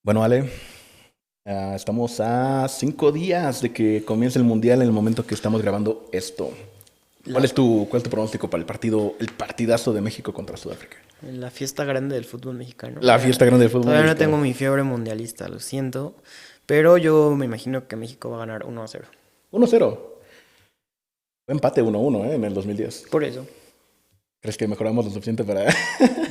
Bueno, Ale, estamos a 5 días de que comience el Mundial en el momento que estamos grabando esto. ¿Cuál La, es tu pronóstico para el partidazo de México contra Sudáfrica? la fiesta grande del fútbol mexicano. La fiesta grande del fútbol Todavía no mexicano. tengo mi fiebre mundialista, lo siento. Pero yo me imagino que México va a ganar 1-0. 1-0. Fue empate 1-1, en el 2010. Por eso. ¿Crees que mejoramos lo suficiente para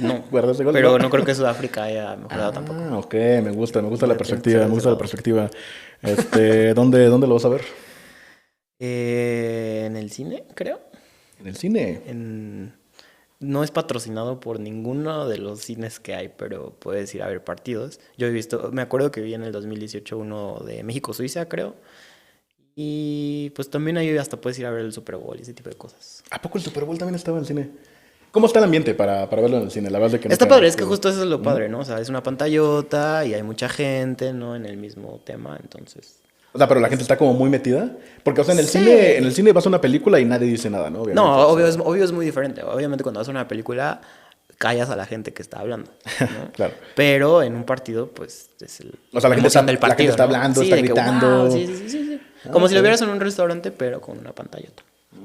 No. guardar ese gol? No. Pero no creo que Sudáfrica haya mejorado tampoco. Ok, me gusta la Ya tienes que perspectiva, ver me ese gusta la lado. perspectiva. ¿Dónde lo vas a ver? En el cine, creo. En el cine. En... No es patrocinado por ninguno de los cines que hay, pero puedes ir a ver partidos. Yo he visto, me acuerdo que vi en el 2018 uno de México-Suiza, creo. Y pues también ahí hasta puedes ir a ver el Super Bowl y ese tipo de cosas. ¿A poco el Super Bowl también estaba en el cine? ¿Cómo está el ambiente para verlo en el cine? La verdad es que Está nunca padre, es que pude. justo eso es lo Ujú. padre, ¿no? O sea, es una pantallota y hay mucha gente, ¿no? En el mismo tema, entonces. O sea, pero la gente está como muy metida. Porque, o sea, en el Sí. cine vas a una película y nadie dice nada, ¿no? No, Obviamente. O sea, obvio es muy diferente. Obviamente cuando vas a una película, callas a la gente que está hablando, ¿no? claro. Pero en un partido, pues, es O sea, la emoción del la gente partido, está ¿no? hablando, Sí, está de que, wow, gritando. sí, sí, sí, sí, sí. Ah, Como ok. si lo vieras en un restaurante, pero con una pantallota.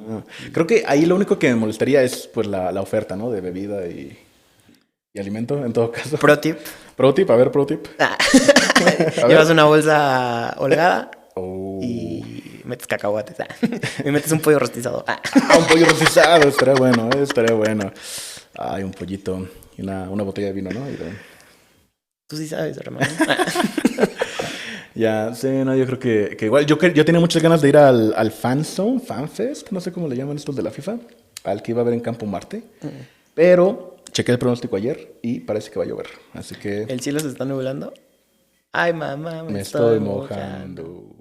Ah, creo que ahí lo único que me molestaría es pues la oferta, ¿no? De bebida y alimento, en todo caso. Pro tip. Pro tip, a ver, pro tip. Ah. A ver. Llevas una bolsa holgada Oh. y metes cacahuates. Y metes un pollo rostizado. Un pollo rostizado, estaría bueno. Ay, un pollito y una botella de vino, ¿no? Tú sí sabes, hermano. Ya, sí, no, yo creo que igual, yo tenía muchas ganas de ir al FanFest, no sé cómo le llaman estos de la FIFA, al que iba a ver en Campo Marte, pero chequé el pronóstico ayer y parece que va a llover, así que El cielo se está nublando. Ay, mamá, me me estoy estoy mojando. mojando.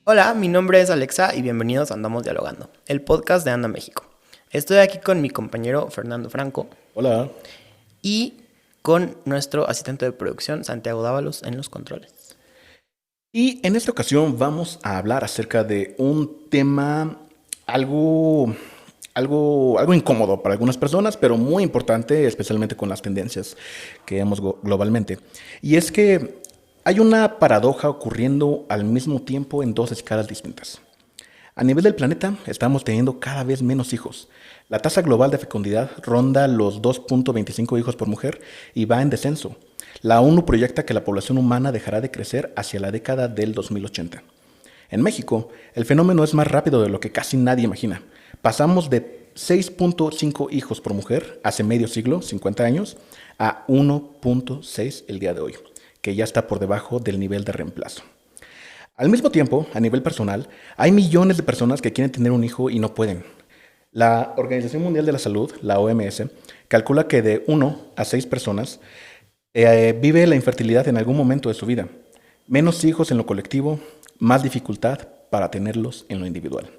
Hola, mi nombre es Alexa y bienvenidos a Andamos Dialogando, el podcast de Anda México. Estoy aquí con mi compañero Fernando Franco Hola. y con nuestro asistente de producción Santiago Dávalos en los controles. Y en esta ocasión vamos a hablar acerca de un tema algo, algo incómodo para algunas personas, pero muy importante, especialmente con las tendencias que vemos globalmente. Y es que hay una paradoja ocurriendo al mismo tiempo en dos escalas distintas. A nivel del planeta, estamos teniendo cada vez menos hijos. La tasa global de fecundidad ronda los 2.25 hijos por mujer y va en descenso. La ONU proyecta que la población humana dejará de crecer hacia la década del 2080. En México, el fenómeno es más rápido de lo que casi nadie imagina. Pasamos de 6.5 hijos por mujer hace medio siglo, 50 años, a 1.6 el día de hoy, que ya está por debajo del nivel de reemplazo. Al mismo tiempo, a nivel personal, hay millones de personas que quieren tener un hijo y no pueden. La Organización Mundial de la Salud, la OMS, calcula que de 1 a 6 personas vive la infertilidad en algún momento de su vida. Menos hijos en lo colectivo, más dificultad para tenerlos en lo individual.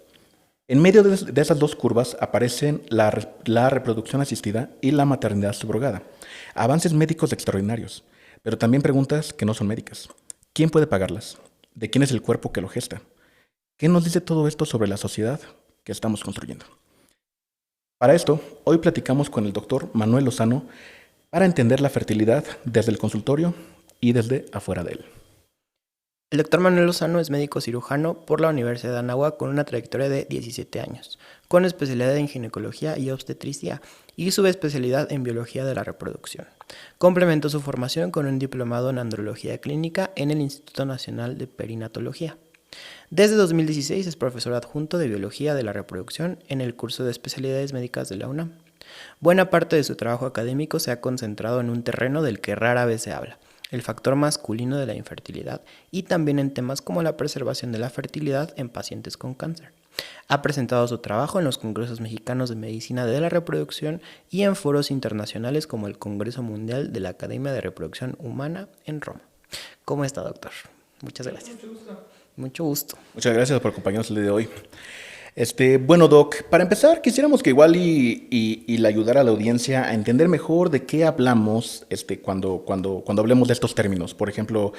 En medio de esas dos curvas aparecen la reproducción asistida y la maternidad subrogada. Avances médicos extraordinarios, pero también preguntas que no son médicas. ¿Quién puede pagarlas? ¿De quién es el cuerpo que lo gesta? ¿Qué nos dice todo esto sobre la sociedad que estamos construyendo? Para esto, hoy platicamos con el doctor Manuel Lozano para entender la fertilidad desde el consultorio y desde afuera de él. El doctor Manuel Lozano es médico cirujano por la Universidad de Anáhuac con una trayectoria de 17 años, con especialidad en ginecología y obstetricia y subespecialidad en biología de la reproducción. Complementó su formación con un diplomado en andrología clínica en el Instituto Nacional de Perinatología. Desde 2016 es profesor adjunto de biología de la reproducción en el curso de especialidades médicas de la UNAM. Buena parte de su trabajo académico se ha concentrado en un terreno del que rara vez se habla, el factor masculino de la infertilidad, y también en temas como la preservación de la fertilidad en pacientes con cáncer. Ha presentado su trabajo en los Congresos Mexicanos de Medicina de la Reproducción y en foros internacionales como el Congreso Mundial de la Academia de Reproducción Humana en Roma. ¿Cómo está, doctor? Muchas gracias. Mucho gusto. Muchas gracias por acompañarnos el día de hoy. Bueno, Doc, para empezar, quisiéramos que igual y le ayudara a la audiencia a entender mejor de qué hablamos cuando hablemos de estos términos. Por ejemplo,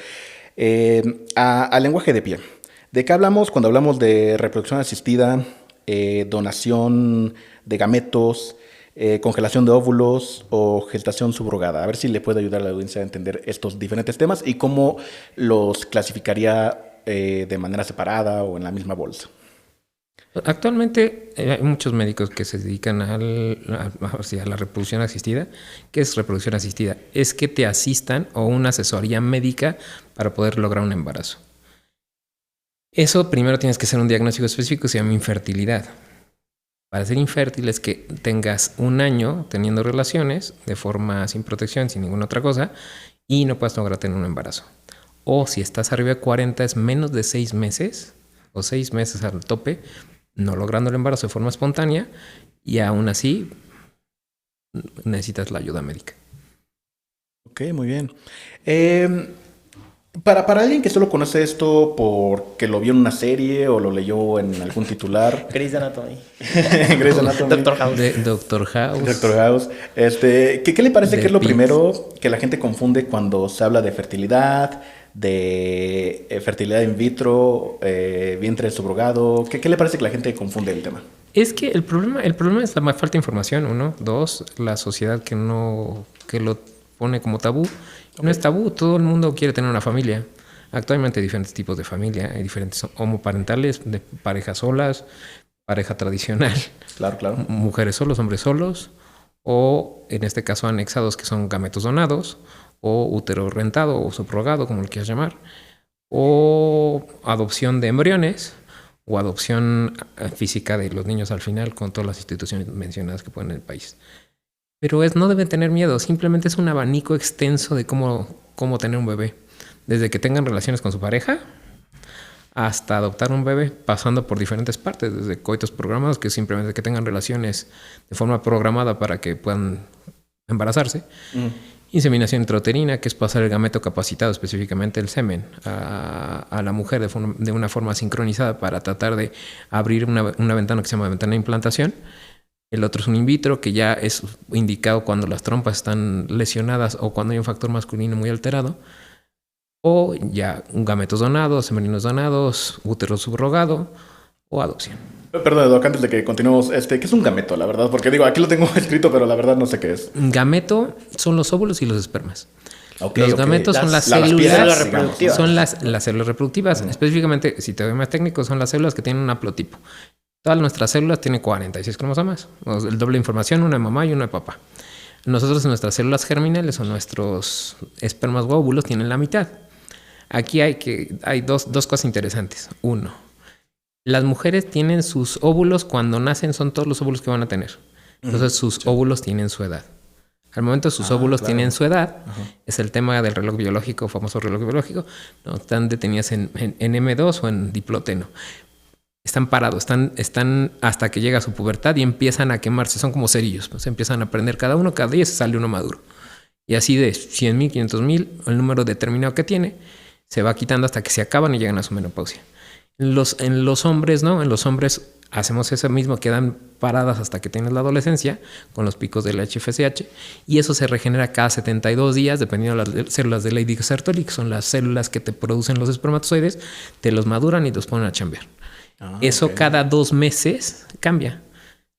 al lenguaje de pie. ¿De qué hablamos cuando hablamos de reproducción asistida, donación de gametos, congelación de óvulos o gestación subrogada? A ver si le puede ayudar a la audiencia a entender estos diferentes temas y cómo los clasificaría de manera separada o en la misma bolsa. Actualmente hay muchos médicos que se dedican a la reproducción asistida. ¿Qué es reproducción asistida? Es que te asistan o una asesoría médica para poder lograr un embarazo. Eso primero tienes que hacer un diagnóstico específico que se llama infertilidad. Para ser infértil es que tengas un año teniendo relaciones de forma sin protección, sin ninguna otra cosa, y no puedas lograr tener un embarazo. O si estás arriba de 40 es menos de 6 meses o 6 meses al tope, no logrando el embarazo de forma espontánea, y aún así necesitas la ayuda médica. Ok, muy bien. Para alguien que solo conoce esto porque lo vio en una serie o lo leyó en algún titular. Grey's Anatomy. Grey's Anatomy. Doctor House. Doctor House. Doctor House. ¿Qué le parece The que es lo Pitt. primero que la gente confunde cuando se habla de fertilidad, de fertilidad in vitro, vientre subrogado? ¿Qué le parece que la gente confunde el tema? Es que el problema es la falta de información, uno. Dos, la sociedad que lo pone como tabú. Okay. No es tabú, todo el mundo quiere tener una familia. Actualmente hay diferentes tipos de familia, hay diferentes homoparentales, de parejas solas, pareja tradicional. Claro. Mujeres solos, hombres solos, o en este caso anexados, que son gametos donados, o útero rentado o subrogado, como lo quieras llamar, o adopción de embriones, o adopción física de los niños al final, con todas las instituciones mencionadas que pueden en el país. Pero no deben tener miedo, simplemente es un abanico extenso de cómo tener un bebé. Desde que tengan relaciones con su pareja hasta adoptar un bebé, pasando por diferentes partes, desde coitos programados, que simplemente que tengan relaciones de forma programada para que puedan embarazarse. Inseminación intrauterina, que es pasar el gameto capacitado, específicamente el semen, a la mujer de una forma sincronizada para tratar de abrir una ventana que se llama ventana de implantación. El otro es un in vitro, que ya es indicado cuando las trompas están lesionadas o cuando hay un factor masculino muy alterado. O ya gametos donados, semeninos donados, útero subrogado o adopción. Perdón, Doc, antes de que continuemos, ¿qué es un gameto, la verdad? Porque digo, aquí lo tengo escrito, pero la verdad no sé qué es. Gameto son los óvulos y los espermas. Okay, los gametos son las células reproductivas. Son las células reproductivas. Específicamente, si te doy más técnico, son las células que tienen un haplotipo. Todas nuestras células tienen 46 cromosomas. El doble de información, una de mamá y una de papá. Nosotros, nuestras células germinales o nuestros espermas o óvulos tienen la mitad. Aquí hay dos cosas interesantes. Uno, las mujeres tienen sus óvulos cuando nacen, son todos los óvulos que van a tener. Entonces sus óvulos tienen su edad. Al momento sus óvulos tienen su edad, es el tema del reloj biológico, famoso reloj biológico, no están detenidas en M2 o en diploteno. Están parados, están hasta que llega su pubertad y empiezan a quemarse, son como cerillos, pues empiezan a prender cada día se sale uno maduro. Y así de 100,000, 500,000, el número determinado que tiene, se va quitando hasta que se acaban y llegan a su menopausia. En los hombres, ¿no? En los hombres hacemos eso mismo, quedan paradas hasta que tienes la adolescencia con los picos del HFSH y eso se regenera cada 72 días dependiendo de las células de Leydig Sertoli, que son las células que te producen los espermatozoides, te los maduran y los ponen a chambear. Eso cada 2 meses cambia.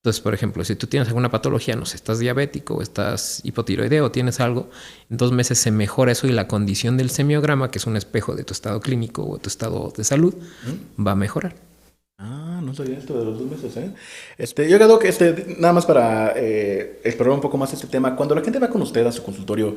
Entonces, por ejemplo, si tú tienes alguna patología, no sé, estás diabético o estás hipotiroideo o tienes algo, en 2 meses se mejora eso y la condición del semiograma, que es un espejo de tu estado clínico o tu estado de salud, va a mejorar. No sabía esto de los 2 meses, ¿eh? Yo creo que nada más para explorar un poco más este tema, cuando la gente va con usted a su consultorio,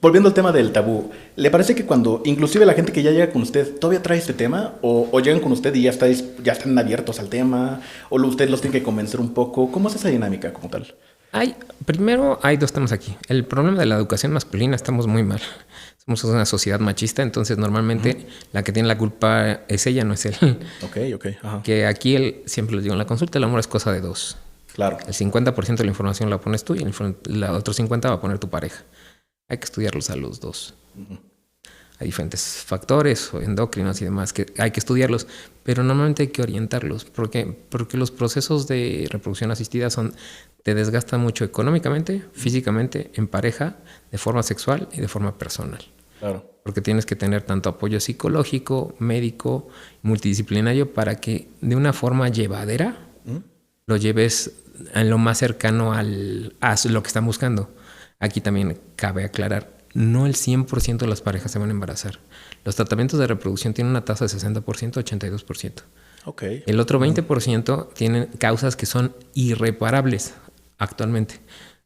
volviendo al tema del tabú, ¿le parece que cuando inclusive la gente que ya llega con usted todavía trae este tema? ¿O llegan con usted y ya están abiertos al tema? ¿O usted los tiene que convencer un poco? ¿Cómo es esa dinámica como tal? Primero hay 2 temas aquí. El problema de la educación masculina, estamos muy mal. Somos una sociedad machista, entonces normalmente la que tiene la culpa es ella, no es él. Ok. Ajá. Que aquí siempre les digo en la consulta, el amor es cosa de 2. Claro. El 50% de la información la pones tú y el otro 50% va a poner tu pareja. Hay que estudiarlos a los 2. Hay diferentes factores o endocrinos y demás que hay que estudiarlos, pero normalmente hay que orientarlos. ¿Por qué? Porque los procesos de reproducción asistida te desgastan mucho económicamente, físicamente, en pareja, de forma sexual y de forma personal. Claro. Porque tienes que tener tanto apoyo psicológico, médico, multidisciplinario para que de una forma llevadera lo lleves en lo más cercano a lo que están buscando. Aquí también cabe aclarar, no el 100% de las parejas se van a embarazar. Los tratamientos de reproducción tienen una tasa de 60%, 82%. Okay. El otro 20% tienen causas que son irreparables actualmente.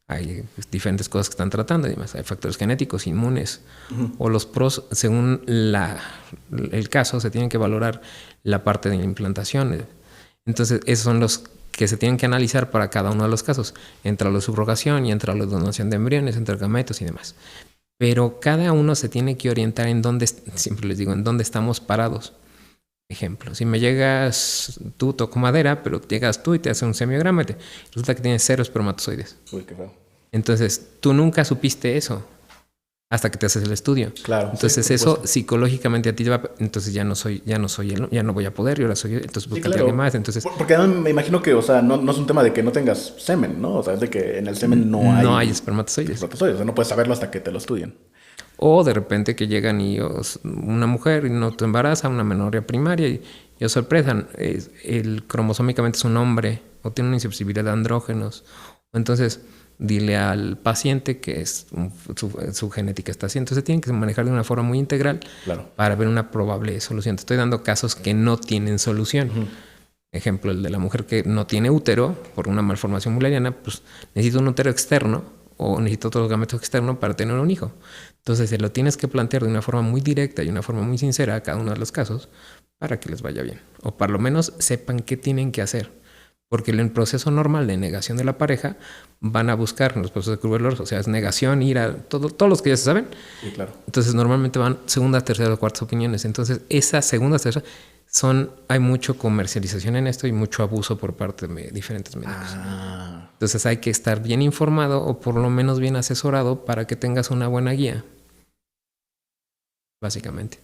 Hay diferentes cosas que están tratando y demás. Hay factores genéticos, inmunes, o los pros, según el caso, se tienen que valorar la parte de la implantación. Entonces, esos son los que se tienen que analizar para cada uno de los casos. Entra la subrogación y entra la donación de embriones, entre gametos y demás. Pero cada uno se tiene que orientar en dónde, siempre les digo, en dónde estamos parados. Ejemplo, si me llegas, tú toco madera, pero llegas tú y te haces un semiograma, resulta que tienes 0 espermatozoides. Uy, qué feo. Entonces, tú nunca supiste eso hasta que te haces el estudio. Claro. Entonces, sí, eso psicológicamente a ti te va, entonces ya no voy a poder, yo ahora soy yo, entonces búscate a alguien más. Entonces, porque me imagino que, o sea, no es un tema de que no tengas semen, ¿no? O sea, es de que en el semen no hay espermatozoides. O sea, no puedes saberlo hasta que te lo estudien. O de repente que llegan y una mujer y no te embaraza, una menorrea primaria y sorpresa, cromosómicamente es un hombre o tiene una insusceptibilidad de andrógenos. Entonces, dile al paciente que su genética está así. Entonces, tienen que manejar de una forma muy integral para ver una probable solución. Te estoy dando casos que no tienen solución. Ejemplo, el de la mujer que no tiene útero por una malformación mulleriana, pues necesita un útero externo o necesita otro gameto externo para tener un hijo. Entonces, se lo tienes que plantear de una forma muy directa y una forma muy sincera a cada uno de los casos para que les vaya bien. O por lo menos sepan qué tienen que hacer. Porque en el proceso normal de negación de la pareja van a buscar en los procesos de Kübler-Ross, o sea, es negación, ira, todos los que ya se saben. Sí, claro. Entonces, normalmente van segundas, terceras o cuartas opiniones. Entonces, esas segundas, terceras hay mucho comercialización en esto y mucho abuso por parte de diferentes médicos. Entonces, hay que estar bien informado o por lo menos bien asesorado para que tengas una buena guía. Básicamente.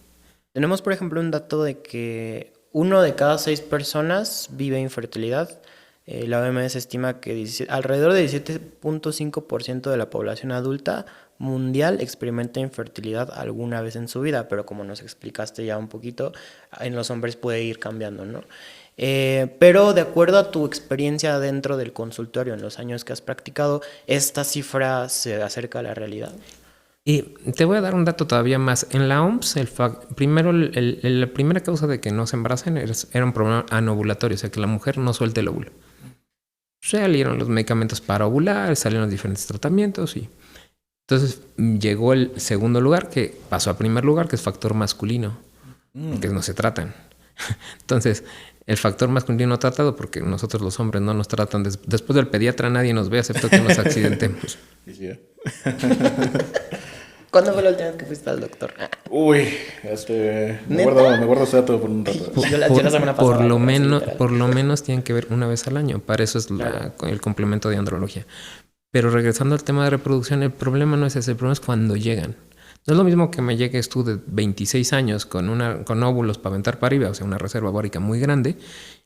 Tenemos, por ejemplo, un dato de que 1 de cada 6 personas vive infertilidad. La OMS estima que alrededor de 17.5% de la población adulta mundial experimenta infertilidad alguna vez en su vida, pero como nos explicaste ya un poquito, en los hombres puede ir cambiando, ¿no? Pero de acuerdo a tu experiencia dentro del consultorio en los años que has practicado, ¿esta cifra se acerca a la realidad? Y te voy a dar un dato todavía más. En la OMS, primero la primera causa de que no se embaracen era un problema anovulatorio, o sea, que la mujer no suelte el óvulo. Salieron los medicamentos para ovular, salieron los diferentes tratamientos y entonces llegó el segundo lugar que pasó a primer lugar, que es factor masculino, porque no se tratan. Entonces, el factor masculino no tratado, porque nosotros los hombres no nos tratan. Después del pediatra nadie nos ve, excepto que nos accidentemos. ¿Cuándo fue la última vez que fuiste al doctor? Uy, me guardo ese dato por un rato. Por lo menos tienen que ver una vez al año. Para eso es el complemento de andrología. Pero regresando al tema de reproducción, el problema no es ese, el problema es cuando llegan. No es lo mismo que me llegues tú de 26 años con óvulos para aventar para arriba, o sea, una reserva ovárica muy grande,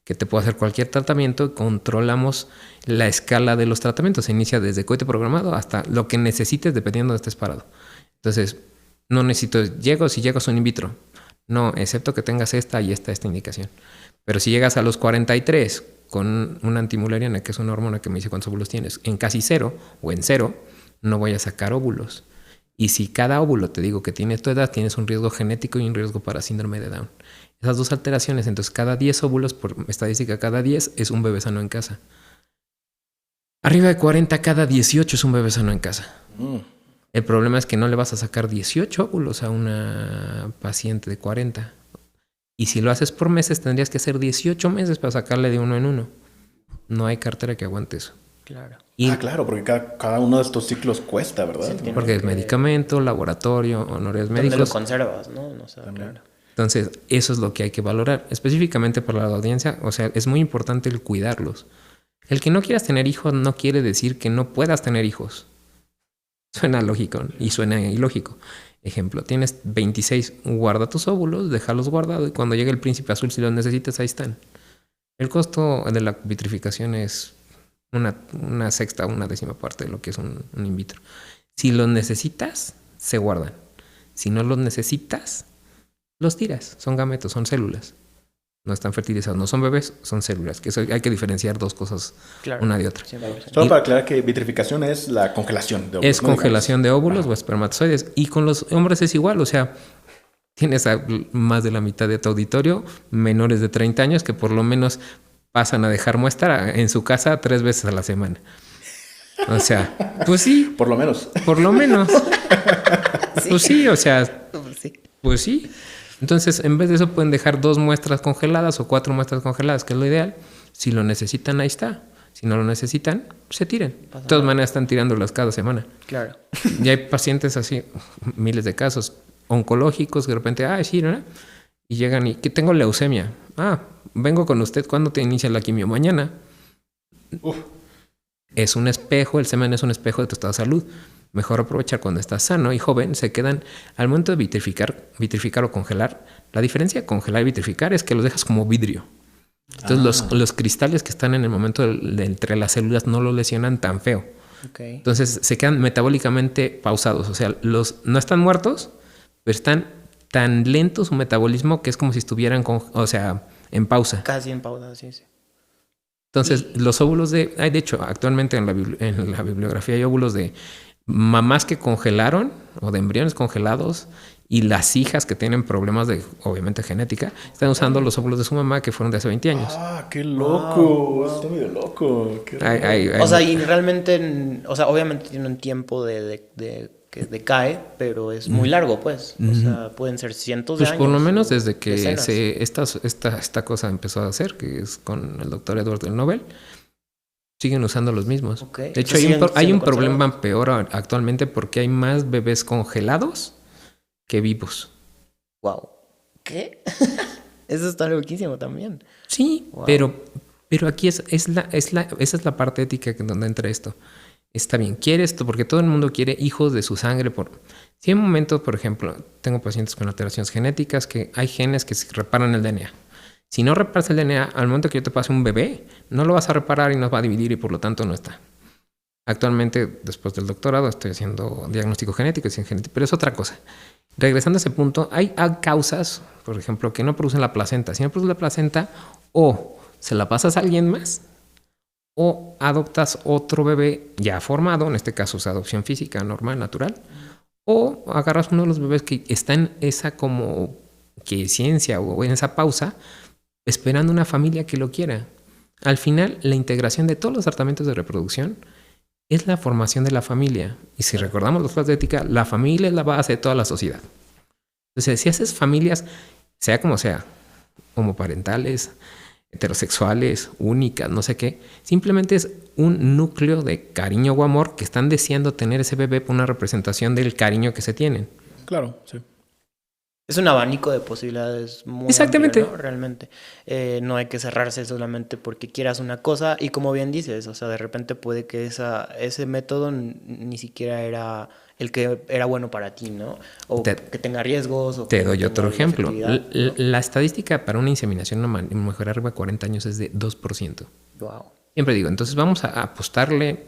que te puede hacer cualquier tratamiento y controlamos la escala de los tratamientos. Se inicia desde cohete programado hasta lo que necesites dependiendo de estés parado. Entonces, no necesito, si llego es un in vitro. No, excepto que tengas esta indicación. Pero si llegas a los 43 con una antimulleriana, que es una hormona que me dice cuántos óvulos tienes, en casi 0 o en 0, no voy a sacar óvulos. Y si cada óvulo te digo que tiene tu edad, tienes un riesgo genético y un riesgo para síndrome de Down. Esas dos alteraciones, entonces cada 10 óvulos, por estadística, cada 10 es un bebé sano en casa. Arriba de 40, cada 18 es un bebé sano en casa. El problema es que no le vas a sacar 18 óvulos a una paciente de 40. Y si lo haces por meses, tendrías que hacer 18 meses para sacarle de uno en uno. No hay cartera que aguante eso. Claro. Claro, porque cada uno de estos ciclos cuesta, ¿verdad? Sí, porque es medicamento, laboratorio, honores médicos. ¿Dónde lo conservas, no? No sé, claro. Entonces, eso es lo que hay que valorar. Específicamente para la audiencia, o sea, es muy importante el cuidarlos. El que no quieras tener hijos no quiere decir que no puedas tener hijos. Suena lógico y suena ilógico. Ejemplo, tienes 26, guarda tus óvulos, déjalos guardados y cuando llegue el príncipe azul, si los necesitas, ahí están. El costo de la vitrificación es una sexta o una décima parte de lo que es un in vitro. Si los necesitas, se guardan. Si no los necesitas, los tiras. Son gametos, son células. No están fertilizados, no son bebés, son células. Que eso hay que diferenciar dos cosas, una de otra. Solo para aclarar que vitrificación es la congelación de óvulos. Es congelación de óvulos o espermatozoides. Y con los hombres es igual, o sea, tienes a más de la mitad de tu auditorio menores de 30 años que por lo menos pasan a dejar muestra en su casa 3 veces a la semana. O sea, pues sí. Por lo menos. Por lo menos. Sí. Pues sí, o sea, Sí. pues sí. Entonces, en vez de eso, pueden dejar 2 muestras congeladas o 4 muestras congeladas, que es lo ideal. Si lo necesitan, ahí está. Si no lo necesitan, se tiren. De todas maneras, están tirándolas cada semana. Claro. Y hay pacientes así, miles de casos oncológicos, que de repente, sí, ¿no? Y llegan y que tengo leucemia. Vengo con usted. ¿Cuándo te inicia la quimio? Mañana. Uf. Es un espejo, el semen es un espejo de tu estado de salud. Mejor aprovechar cuando estás sano y joven. Se quedan al momento de vitrificar o congelar. La diferencia de congelar y vitrificar es que los dejas como vidrio. Entonces los cristales que están en el momento entre las células no lo lesionan tan feo. Okay. Entonces se quedan metabólicamente pausados. O sea, no están muertos, pero están tan lento su metabolismo que es como si estuvieran en pausa. Casi en pausa, sí. Entonces, los óvulos de hecho, actualmente en la bibliografía hay óvulos de mamás que congelaron o de embriones congelados y las hijas que tienen problemas de, obviamente, genética, están usando los óvulos de su mamá que fueron de hace 20 años. ¡Qué loco! Wow. Está medio loco. O sea, y realmente, o sea, obviamente tiene un tiempo que decae, pero es muy largo, pues. O sea, pueden ser cientos de años. Por lo menos desde que decenas. esta cosa empezó a hacer, que es con el doctor Edward del Nobel, siguen usando los mismos. Okay. De hecho, hay un problema peor actualmente porque hay más bebés congelados que vivos. Wow. ¿Qué? Eso está loquísimo también. Sí, wow. pero aquí esa es la parte ética donde entra esto. Está bien, quiere esto porque todo el mundo quiere hijos de su sangre. Si hay un momento, por ejemplo, tengo pacientes con alteraciones genéticas que hay genes que reparan el DNA. Si no reparas el DNA, al momento que yo te pase un bebé, no lo vas a reparar y no va a dividir y por lo tanto no está. Actualmente, después del doctorado, estoy haciendo diagnóstico genético, pero es otra cosa. Regresando a ese punto, hay causas, por ejemplo, que no producen la placenta. Si no produce la placenta, o se la pasas a alguien más, o adoptas otro bebé ya formado, en este caso es adopción física, normal, natural, o agarras uno de los bebés que está en esa como que ciencia o en esa pausa, esperando una familia que lo quiera. Al final, la integración de todos los tratamientos de reproducción es la formación de la familia. Y si recordamos los clases de ética, la familia es la base de toda la sociedad. Entonces, si haces familias, sea como sea, homoparentales, heterosexuales, únicas, no sé qué, simplemente es un núcleo de cariño o amor que están deseando tener ese bebé por una representación del cariño que se tienen. Claro, sí. Es un abanico de posibilidades muy exactamente amplio, ¿no? Realmente. No hay que cerrarse solamente porque quieras una cosa. Y como bien dices, o sea, de repente puede que ese método ni siquiera era el que era bueno para ti, ¿no? O que tenga riesgos. Te doy otro ejemplo. La estadística para una inseminación, una mujer arriba de 40 años es de 2%. Wow. Siempre digo, entonces vamos a apostarle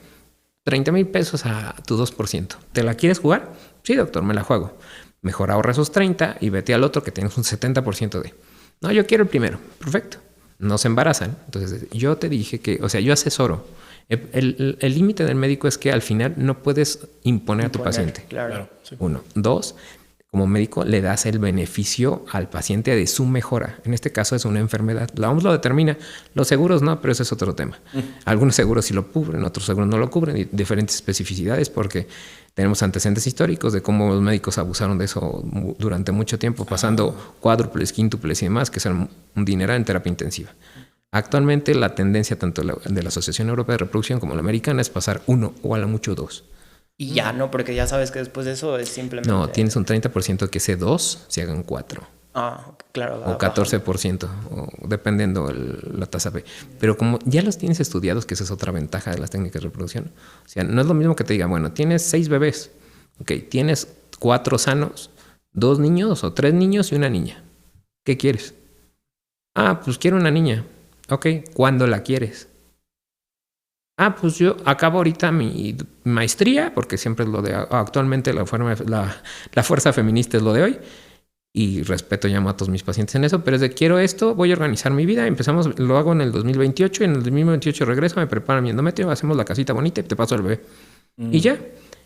30,000 pesos a tu 2%. ¿Te la quieres jugar? Sí, doctor, me la juego. Mejor ahorra esos 30 y vete al otro que tienes un 70% de. No, yo quiero el primero. Perfecto. No se embarazan. Entonces, yo te dije que, o sea, yo asesoro. El límite del médico es que al final no puedes imponer a tu paciente. Claro. Sí. 1. 2, como médico le das el beneficio al paciente de su mejora. En este caso es una enfermedad. La OMS lo determina. Los seguros no, pero ese es otro tema. Algunos seguros sí lo cubren, otros seguros no lo cubren. Y diferentes especificidades porque tenemos antecedentes históricos de cómo los médicos abusaron de eso durante mucho tiempo, pasando cuádruples, quíntuples y demás, que es un dineral en terapia intensiva. Actualmente la tendencia tanto de la Asociación Europea de Reproducción como la americana es pasar 1 o a lo mucho 2. Y ya, ¿no? Porque ya sabes que después de eso es simplemente... No, tienes un 30% que ese 2 se hagan 4. Claro. O 14%, o dependiendo la tasa B. Pero como ya los tienes estudiados, que esa es otra ventaja de las técnicas de reproducción. O sea, no es lo mismo que te diga, bueno, tienes 6 bebés. Ok, tienes 4 sanos, 2 niños o 3 niños y una niña. ¿Qué quieres? Ah, pues quiero una niña. Ok, ¿cuándo la quieres? Ah, pues yo acabo ahorita mi maestría, porque siempre es lo de actualmente la fuerza feminista es lo de hoy. Y respeto y amo a todos mis pacientes en eso, pero es de quiero esto, voy a organizar mi vida. Empezamos, lo hago en el 2028 y en el 2028 regreso, me preparo mi endometrio, hacemos la casita bonita y te paso al bebé. Y ya,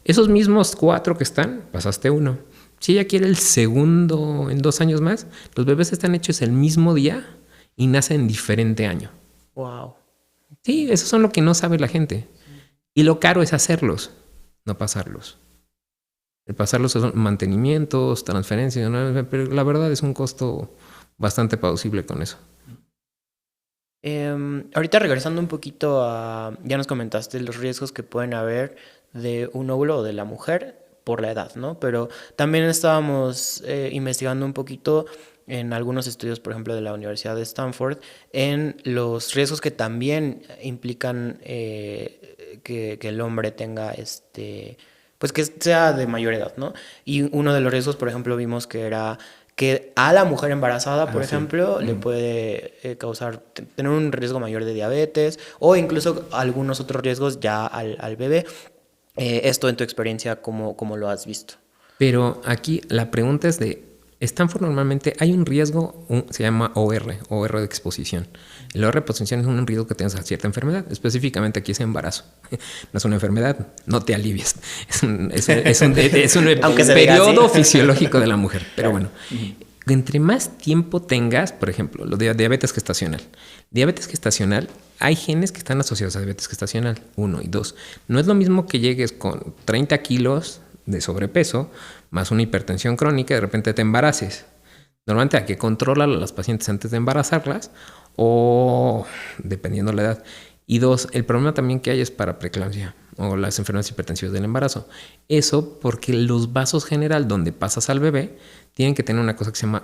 esos mismos 4 que están, pasaste uno. Si ella quiere el segundo en 2 años más, los bebés están hechos el mismo día y nacen en diferente año. Wow. Sí, eso son lo que no sabe la gente. Y lo caro es hacerlos, no pasarlos. El pasarlos son mantenimientos, transferencias, ¿no? Pero la verdad es un costo bastante plausible con eso. Ahorita regresando un poquito ya nos comentaste los riesgos que pueden haber de un óvulo o de la mujer por la edad, ¿no? Pero también estábamos investigando un poquito en algunos estudios, por ejemplo, de la Universidad de Stanford, en los riesgos que también implican que el hombre tenga pues que sea de mayor edad, ¿no? Y uno de los riesgos, por ejemplo, vimos que era que a la mujer embarazada, por ejemplo, le puede causar, tener un riesgo mayor de diabetes o incluso algunos otros riesgos ya al bebé. Esto en tu experiencia, ¿cómo lo has visto? Pero aquí la pregunta es Stanford normalmente hay un riesgo, se llama OR de exposición. El OR de exposición es un riesgo que tengas a cierta enfermedad, específicamente aquí es embarazo. No es una enfermedad, no te alivies. Es un periodo fisiológico de la mujer. Pero bueno, entre más tiempo tengas, por ejemplo, lo de diabetes gestacional. Diabetes gestacional, hay genes que están asociados a diabetes gestacional, 1 y 2. No es lo mismo que llegues con 30 kilos de sobrepeso, más una hipertensión crónica, de repente te embaraces. Normalmente hay que controlar a las pacientes antes de embarazarlas o dependiendo la edad. Y 2, el problema también que hay es para preeclampsia o las enfermedades hipertensivas del embarazo. Eso porque los vasos general donde pasas al bebé tienen que tener una cosa que se llama,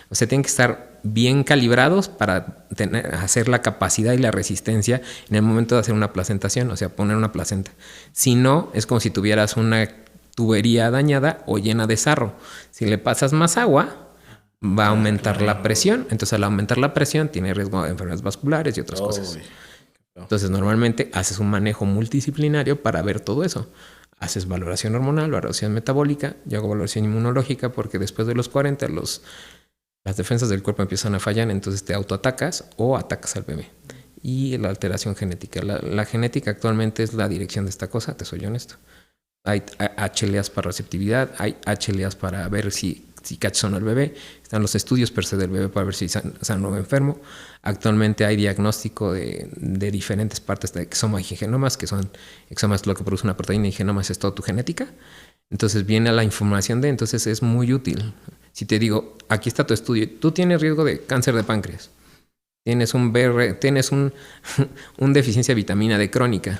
o sea, tienen que estar bien calibrados para hacer la capacidad y la resistencia en el momento de hacer una placentación, o sea, poner una placenta. Si no, es como si tuvieras una tubería dañada o llena de sarro. Si le pasas más agua, va a aumentar la presión. Entonces, al aumentar la presión, tiene riesgo de enfermedades vasculares y otras cosas. Entonces, normalmente haces un manejo multidisciplinario para ver todo eso. Haces valoración hormonal, valoración metabólica, yo hago valoración inmunológica porque después de los 40 las defensas del cuerpo empiezan a fallar, entonces te autoatacas o atacas al bebé. Y la alteración genética. La genética actualmente es la dirección de esta cosa, te soy honesto. Hay HLAs para receptividad, hay HLAs para ver si cachas o no el bebé. Están los estudios per se del bebé para ver si sano o enfermo. Actualmente hay diagnóstico de diferentes partes de exoma y genomas, que son exomas lo que produce una proteína y genomas es toda tu genética. Entonces viene la información entonces es muy útil. Si te digo, aquí está tu estudio, tú tienes riesgo de cáncer de páncreas, tienes un deficiencia de vitamina D crónica.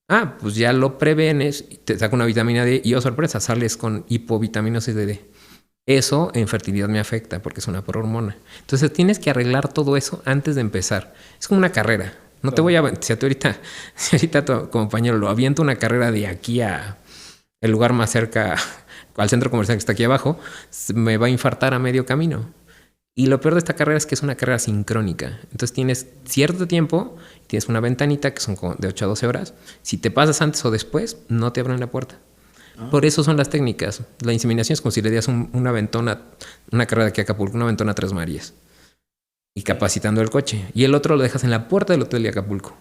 Ah, pues ya lo prevenes, te saca una vitamina D y, oh sorpresa, sales con hipovitaminosis de D. Eso en fertilidad me afecta porque es una hormona. Entonces tienes que arreglar todo eso antes de empezar. Es como una carrera. No te voy a... Si ahorita tu compañero lo avienta una carrera de aquí a el lugar más cerca, al centro comercial que está aquí abajo, me va a infartar a medio camino. Y lo peor de esta carrera es que es una carrera sincrónica. Entonces tienes cierto tiempo, tienes una ventanita que son de 8 a 12 horas. Si te pasas antes o después, no te abren la puerta. Por eso son las técnicas. La inseminación es como si le dieras una ventona, una carrera de aquí a Acapulco, una ventona a Tres Marías. Y capacitando el coche. Y el otro lo dejas en la puerta del hotel de Acapulco.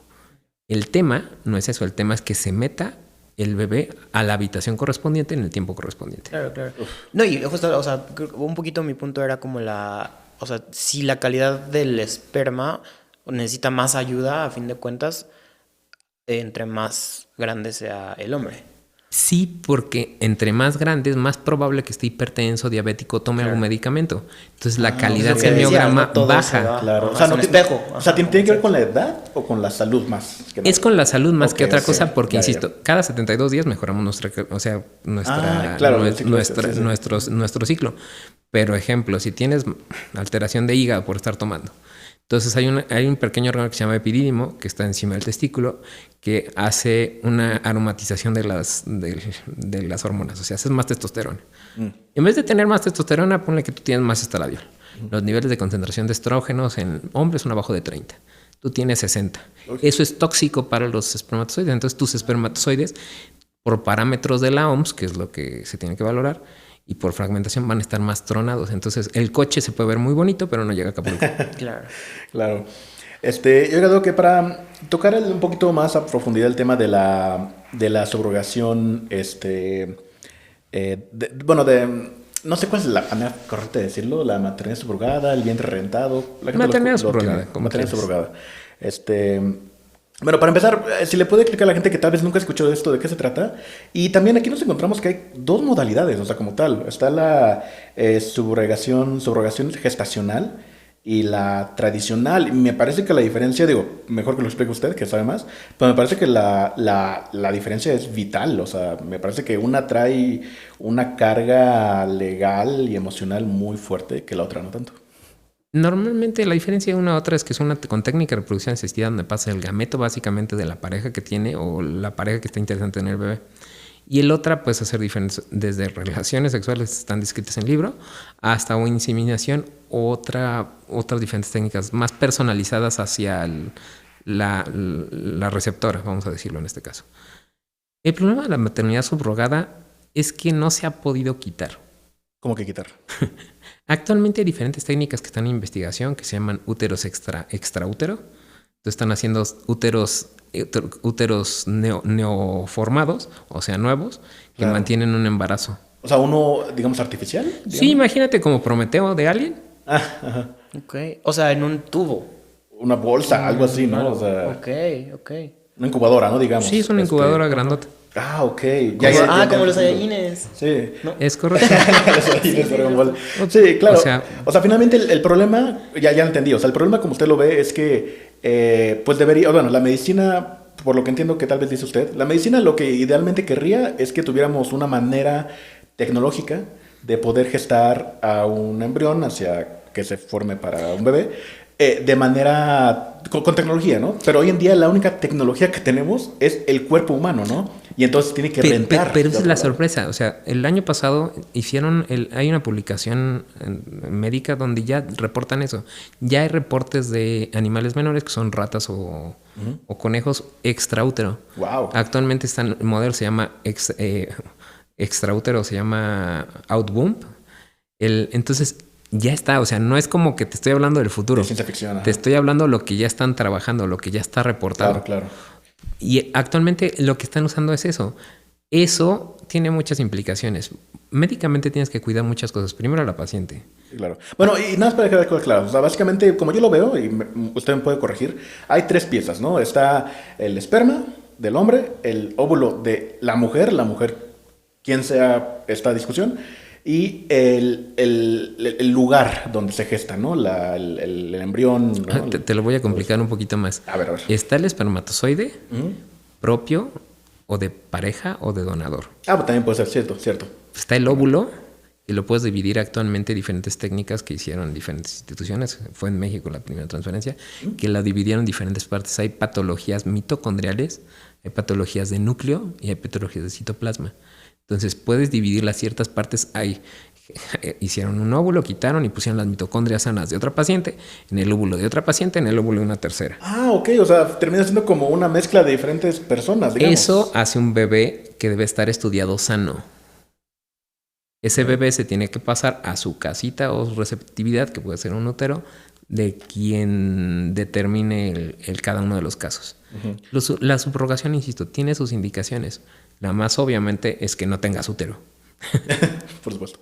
El tema no es eso. El tema es que se meta el bebé a la habitación correspondiente en el tiempo correspondiente. Claro. No, y justo, o sea, un poquito mi punto era como o sea, si la calidad del esperma necesita más ayuda, a fin de cuentas, entre más grande sea el hombre. Sí, porque entre más grandes, más probable que esté hipertenso, diabético, tome algún medicamento. Entonces la calidad del miograma baja. Claro. O sea, no espejo. O sea, ¿tiene que ver con la edad o con la salud más? Es con la salud más que otra cosa, porque insisto, cada 72 días mejoramos nuestro ciclo. Pero ejemplo, si tienes alteración de hígado por estar tomando, Entonces hay un pequeño órgano que se llama epidídimo, que está encima del testículo, que hace una aromatización de las hormonas. O sea, haces más testosterona. En vez de tener más testosterona, ponle que tú tienes más estradiol. Los niveles de concentración de estrógenos en hombres son abajo de 30. Tú tienes 60. Okay. Eso es tóxico para los espermatozoides. Entonces tus espermatozoides, por parámetros de la OMS, que es lo que se tiene que valorar, y por fragmentación van a estar más tronados. Entonces el coche se puede ver muy bonito, pero no llega a Acapulco. Claro. Yo creo que para tocar un poquito más a profundidad el tema de la subrogación, no sé cuál es la manera correcta de decirlo, la maternidad subrogada, el vientre rentado. Maternidad subrogada. Maternidad subrogada. Bueno, para empezar, si le puede explicar a la gente que tal vez nunca escuchó esto, de qué se trata. Y también aquí nos encontramos que hay dos modalidades, o sea, como tal. Está la subrogación gestacional y la tradicional. Y me parece que la diferencia, mejor que lo explique usted, que sabe más, pero me parece que la diferencia es vital. O sea, me parece que una trae una carga legal y emocional muy fuerte que la otra no tanto. Normalmente la diferencia de una a otra es que es una con técnica de reproducción asistida donde pasa el gameto básicamente de la pareja que tiene o la pareja que está interesante en el bebé. Y el otra puede hacer diferentes, desde relaciones sexuales que están descritas en el libro hasta una inseminación, otras diferentes técnicas más personalizadas hacia la receptora, vamos a decirlo en este caso. El problema de la maternidad subrogada es que no se ha podido quitar. ¿Cómo que quitar? Actualmente hay diferentes técnicas que están en investigación que se llaman úteros extraútero. Entonces están haciendo úteros neoformados, o sea, nuevos, que mantienen un embarazo. O sea, uno, digamos, artificial. ¿Digamos? Sí, imagínate como Prometeo de Alien. Ajá. Ok. O sea, en un tubo. Una bolsa, algo así, ¿no? O sea, ok. Una incubadora, ¿no? Digamos. Sí, es una incubadora grandota. Ah, ok. Como los Saiyajines. Sí. ¿No? Es correcto. Sí, claro. O sea, finalmente el problema, ya entendí. O sea, el problema, como usted lo ve, es que, pues debería, bueno, la medicina, por lo que entiendo que tal vez dice usted, la medicina lo que idealmente querría es que tuviéramos una manera tecnológica de poder gestar a un embrión hacia que se forme para un bebé. De manera con tecnología, ¿no? Pero hoy en día la única tecnología que tenemos es el cuerpo humano, ¿no? Y entonces tiene que rentar. Pero esa es la sorpresa. O sea, el año pasado hay una publicación médica donde ya reportan eso. Ya hay reportes de animales menores que son ratas o conejos extraútero. Wow. Actualmente el modelo se llama extraútero, se llama outwomb. Entonces ya está, o sea, no es como que te estoy hablando del futuro. De ciencia ficción. Te estoy hablando de lo que ya están trabajando, lo que ya está reportado. Claro. Y actualmente lo que están usando es eso. Eso tiene muchas implicaciones. Médicamente tienes que cuidar muchas cosas. Primero a la paciente. Sí, claro. Bueno, y nada más para dejar las cosas claras. O sea, básicamente, como yo lo veo, y usted me puede corregir, hay tres piezas, ¿no? Está el esperma del hombre, el óvulo de la mujer, quien sea esta discusión, y el lugar donde se gesta, ¿no? El embrión, ¿no? Te lo voy a complicar un poquito más. A ver. Está el espermatozoide propio o de pareja o de donador. Pues también puede ser, cierto. Está el óvulo y lo puedes dividir actualmente en diferentes técnicas que hicieron diferentes instituciones. Fue en México la primera transferencia, que la dividieron en diferentes partes. Hay patologías mitocondriales, hay patologías de núcleo y hay patologías de citoplasma. Entonces puedes dividirla a ciertas partes. Hicieron un óvulo, quitaron y pusieron las mitocondrias sanas de otra paciente, en el óvulo de otra paciente, en el óvulo de una tercera. Ok. O sea, termina siendo como una mezcla de diferentes personas, digamos. Eso hace un bebé que debe estar estudiado sano. Ese bebé se tiene que pasar a su casita o su receptividad, que puede ser un útero, de quien determine cada uno de los casos. La subrogación, insisto, tiene sus indicaciones. La más obviamente es que no tengas útero. Por supuesto.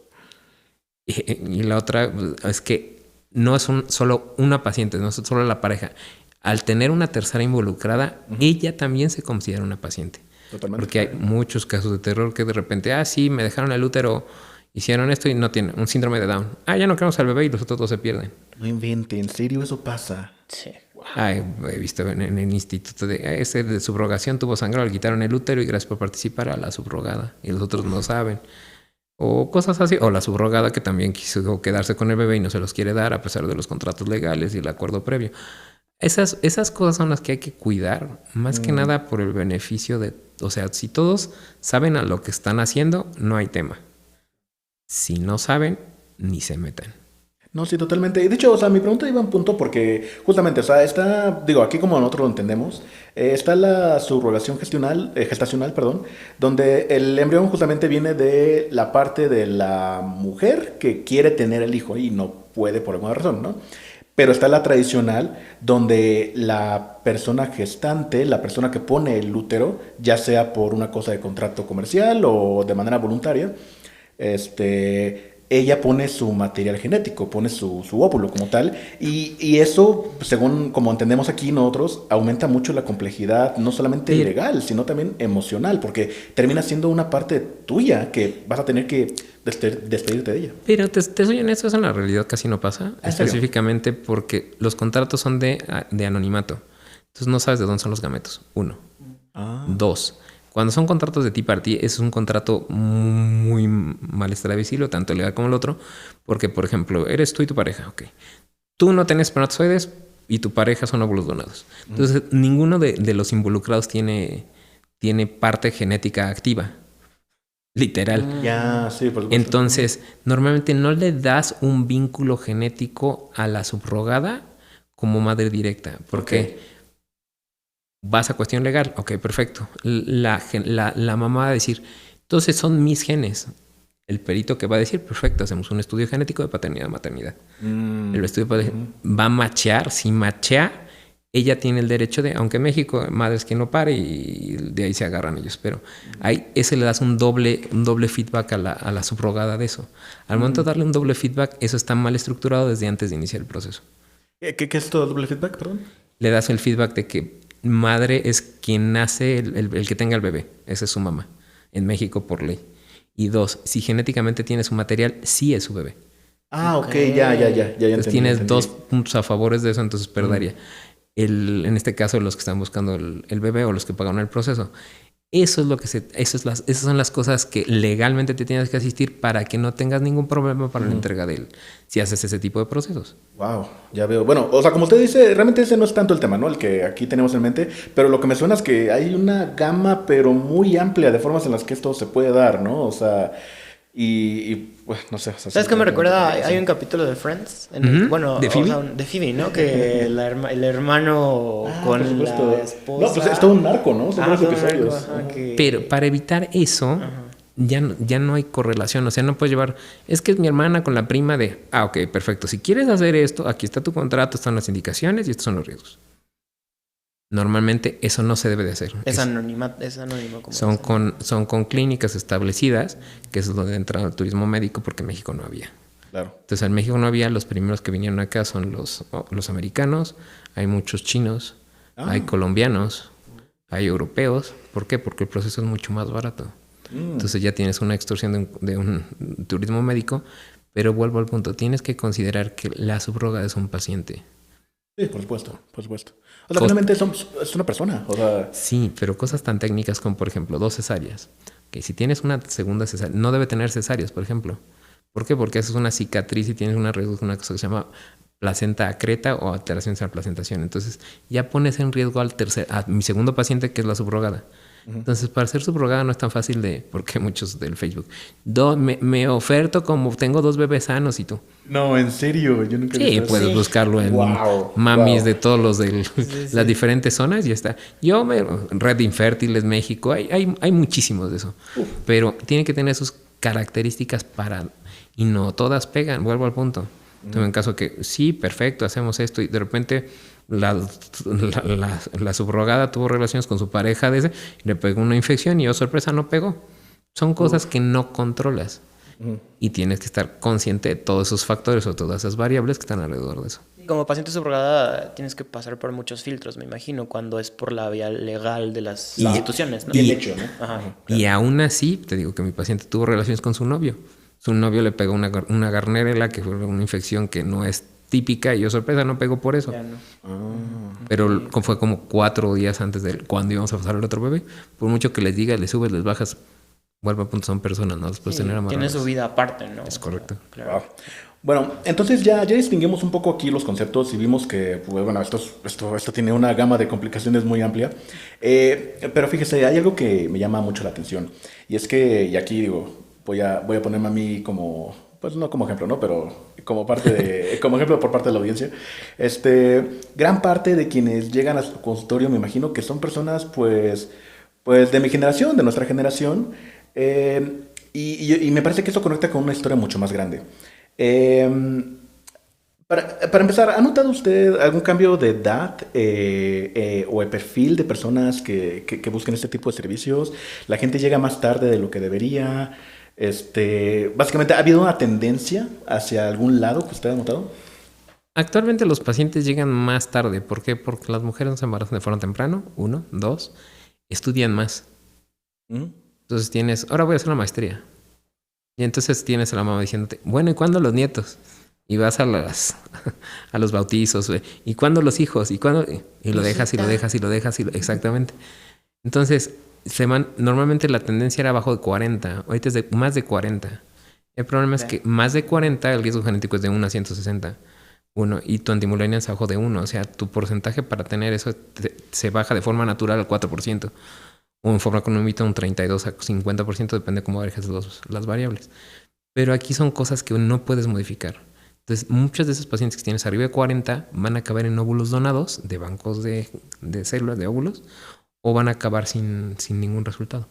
Y la otra es que no es solo una paciente, no es solo la pareja. Al tener una tercera involucrada, ella también se considera una paciente. Totalmente. Porque hay muchos casos de terror que de repente, sí, me dejaron el útero, hicieron esto y no tienen un síndrome de Down. Ya no queremos al bebé y los otros dos se pierden. No invente, ¿en serio eso pasa? Sí. Wow. He visto en el instituto de subrogación tuvo sangrado, le quitaron el útero y gracias por participar a la subrogada. Y los otros no saben. O cosas así. O la subrogada que también quiso quedarse con el bebé y no se los quiere dar a pesar de los contratos legales y el acuerdo previo. Esas cosas son las que hay que cuidar, más que nada por el beneficio de... O sea, si todos saben a lo que están haciendo, no hay tema. Si no saben, ni se metan. No, sí, totalmente. Y de hecho, o sea, mi pregunta iba a un punto porque justamente, o sea, está, digo, aquí como nosotros lo entendemos, está la subrogación gestacional, perdón, donde el embrión justamente viene de la parte de la mujer que quiere tener el hijo y no puede por alguna razón, ¿no? Pero está la tradicional, donde la persona gestante, la persona que pone el útero, ya sea por una cosa de contrato comercial o de manera voluntaria, ella pone su material genético, pone su óvulo como tal, y eso, según como entendemos aquí nosotros, aumenta mucho la complejidad, no solamente legal, sino también emocional, porque termina siendo una parte tuya que vas a tener que despedirte de ella. Pero te soy honesto, eso en la realidad casi no pasa, específicamente porque los contratos son de anonimato. Entonces no sabes de dónde son los gametos, 1. 2. Cuando son contratos de ti para ti, es un contrato muy mal establecido, tanto legal como el otro, porque, por ejemplo, eres tú y tu pareja, ok. Tú no tienes espermatozoides y tu pareja son óvulos donados. Entonces, ninguno de los involucrados tiene parte genética activa. Literal. Ya, sí, por supuesto. Entonces, normalmente no le das un vínculo genético a la subrogada como madre directa. ¿Por qué? Vas a cuestión legal. Ok, perfecto. La mamá va a decir, entonces son mis genes. El perito que va a decir, perfecto, hacemos un estudio genético de paternidad y maternidad. El estudio va a machear. Si machea, ella tiene el derecho de, aunque en México, madre es quien lo pare y de ahí se agarran ellos. Pero ahí ese le das un doble feedback a la subrogada de eso. Al momento de darle un doble feedback, eso está mal estructurado desde antes de iniciar el proceso. ¿Qué es todo doble feedback, perdón? Le das el feedback de que madre es quien nace el que tenga el bebé. Esa es su mamá. En México por ley. Y 2, si genéticamente tiene su material, sí es su bebé. Ok, ya Entonces entendí, tienes 2 puntos a favor de eso, entonces perdería. En este caso, los que están buscando el bebé o los que pagaron el proceso. Eso es lo que esas son las cosas que legalmente te tienes que asistir para que no tengas ningún problema para la entrega de él, si haces ese tipo de procesos. Wow, ya veo. Bueno, o sea, como usted dice, realmente ese no es tanto el tema, ¿no? El que aquí tenemos en mente, pero lo que me suena es que hay una gama, pero muy amplia de formas en las que esto se puede dar, ¿no? O sea, bueno, no sé. O sea, ¿Sabes qué me recuerda? Hay un capítulo de Friends, bueno, ¿De Phoebe? O sea, de Phoebe, ¿no? Que el hermano con la esposa... No, pues es todo un narco, ¿no? Son varios episodios. Pero para evitar eso, ya no hay correlación. O sea, no puedes llevar... Es que es mi hermana con la prima de... ok, perfecto. Si quieres hacer esto, aquí está tu contrato, están las indicaciones y estos son los riesgos. Normalmente eso no se debe de hacer. Es anónimo. Son con clínicas establecidas, que es donde entra el turismo médico, porque en México no había. Claro. Entonces en México no había. Los primeros que vinieron acá son los americanos. Hay muchos chinos, hay colombianos, hay europeos. ¿Por qué? Porque el proceso es mucho más barato. Entonces ya tienes una extorsión de un turismo médico, pero vuelvo al punto. Tienes que considerar que la subrogada es un paciente. Sí, por supuesto. O sea, finalmente es una persona. O sea... Sí, pero cosas tan técnicas como, por ejemplo, 2 cesáreas. Que si tienes una segunda cesárea, no debe tener cesáreas, por ejemplo. ¿Por qué? Porque haces una cicatriz y tienes una cosa que se llama placenta acreta o alteraciones a la placentación. Entonces, ya pones en riesgo a mi segundo paciente, que es la subrogada. Entonces, para ser subrogada no es tan fácil porque muchos del Facebook. Me oferto como tengo 2 bebés sanos y tú. No, en serio, yo nunca he visto eso. Puedes buscarlo en mamis de todos los de las diferentes zonas y ya está. Red Infértiles, México, hay muchísimos de eso. Pero tiene que tener sus características y no todas pegan, vuelvo al punto. Entonces, en caso que sí, perfecto, hacemos esto y de repente la subrogada tuvo relaciones con su pareja y le pegó una infección y sorpresa, no pegó. Son cosas que no controlas. Y tienes que estar consciente de todos esos factores o todas esas variables que están alrededor de eso. Como paciente subrogada tienes que pasar por muchos filtros, me imagino, cuando es por la vía legal de las instituciones, ¿no? Bien hecho, ¿no? Ajá. Y aún así, te digo que mi paciente tuvo relaciones con su novio. Su novio le pegó una garnerela, que fue una infección que no es típica, y sorpresa, no pegó por eso. Ya no. Pero fue como 4 días antes de cuando íbamos a pasar al otro bebé. Por mucho que les digas, le subes, les bajas, vuelvo a punto, son personas, ¿no? Después Sí, tener tiene amarrados. su vida aparte, ¿no? Es correcto. Claro. Wow. Bueno, entonces ya distinguimos un poco aquí los conceptos y vimos que, pues, bueno, esto tiene una gama de complicaciones muy amplia. Pero fíjese, hay algo que me llama mucho la atención. Y es que, y aquí digo, voy a ponerme a mí como, pues no como ejemplo, ¿no? Pero como como ejemplo por parte de la audiencia. Gran parte de quienes llegan a su consultorio, me imagino que son personas, pues de mi generación, de nuestra generación. Y me parece que eso conecta con una historia mucho más grande. Eh, para empezar, ¿ha notado usted algún cambio de edad o de perfil de personas que busquen este tipo de servicios? ¿La gente llega más tarde de lo que debería? Básicamente, ¿ha habido una tendencia hacia algún lado que usted ha notado? Actualmente los pacientes llegan más tarde. ¿Por qué? Porque las mujeres no se embarazan de forma temprano, 1, 2, estudian más. ¿Mm? Entonces ahora voy a hacer la maestría. Y entonces tienes a la mamá diciéndote, bueno, ¿y cuándo los nietos? Y vas a los bautizos, güey. ¿Y cuándo los hijos? ¿Y cuándo? Y lo dejas, y lo dejas, y lo dejas, exactamente. Entonces, normalmente la tendencia era abajo de 40, ahorita es de más de 40. El problema es que más de 40, el riesgo genético es de 1 a 160. Y tu antimulania es abajo de 1. O sea, tu porcentaje para tener eso se baja de forma natural al 4%. O en forma económica un 32 a 50%, depende de cómo manejes las variables. Pero aquí son cosas que no puedes modificar. Entonces, muchos de esos pacientes que tienes arriba de 40 van a acabar en óvulos donados de bancos de células de óvulos o van a acabar sin ningún resultado.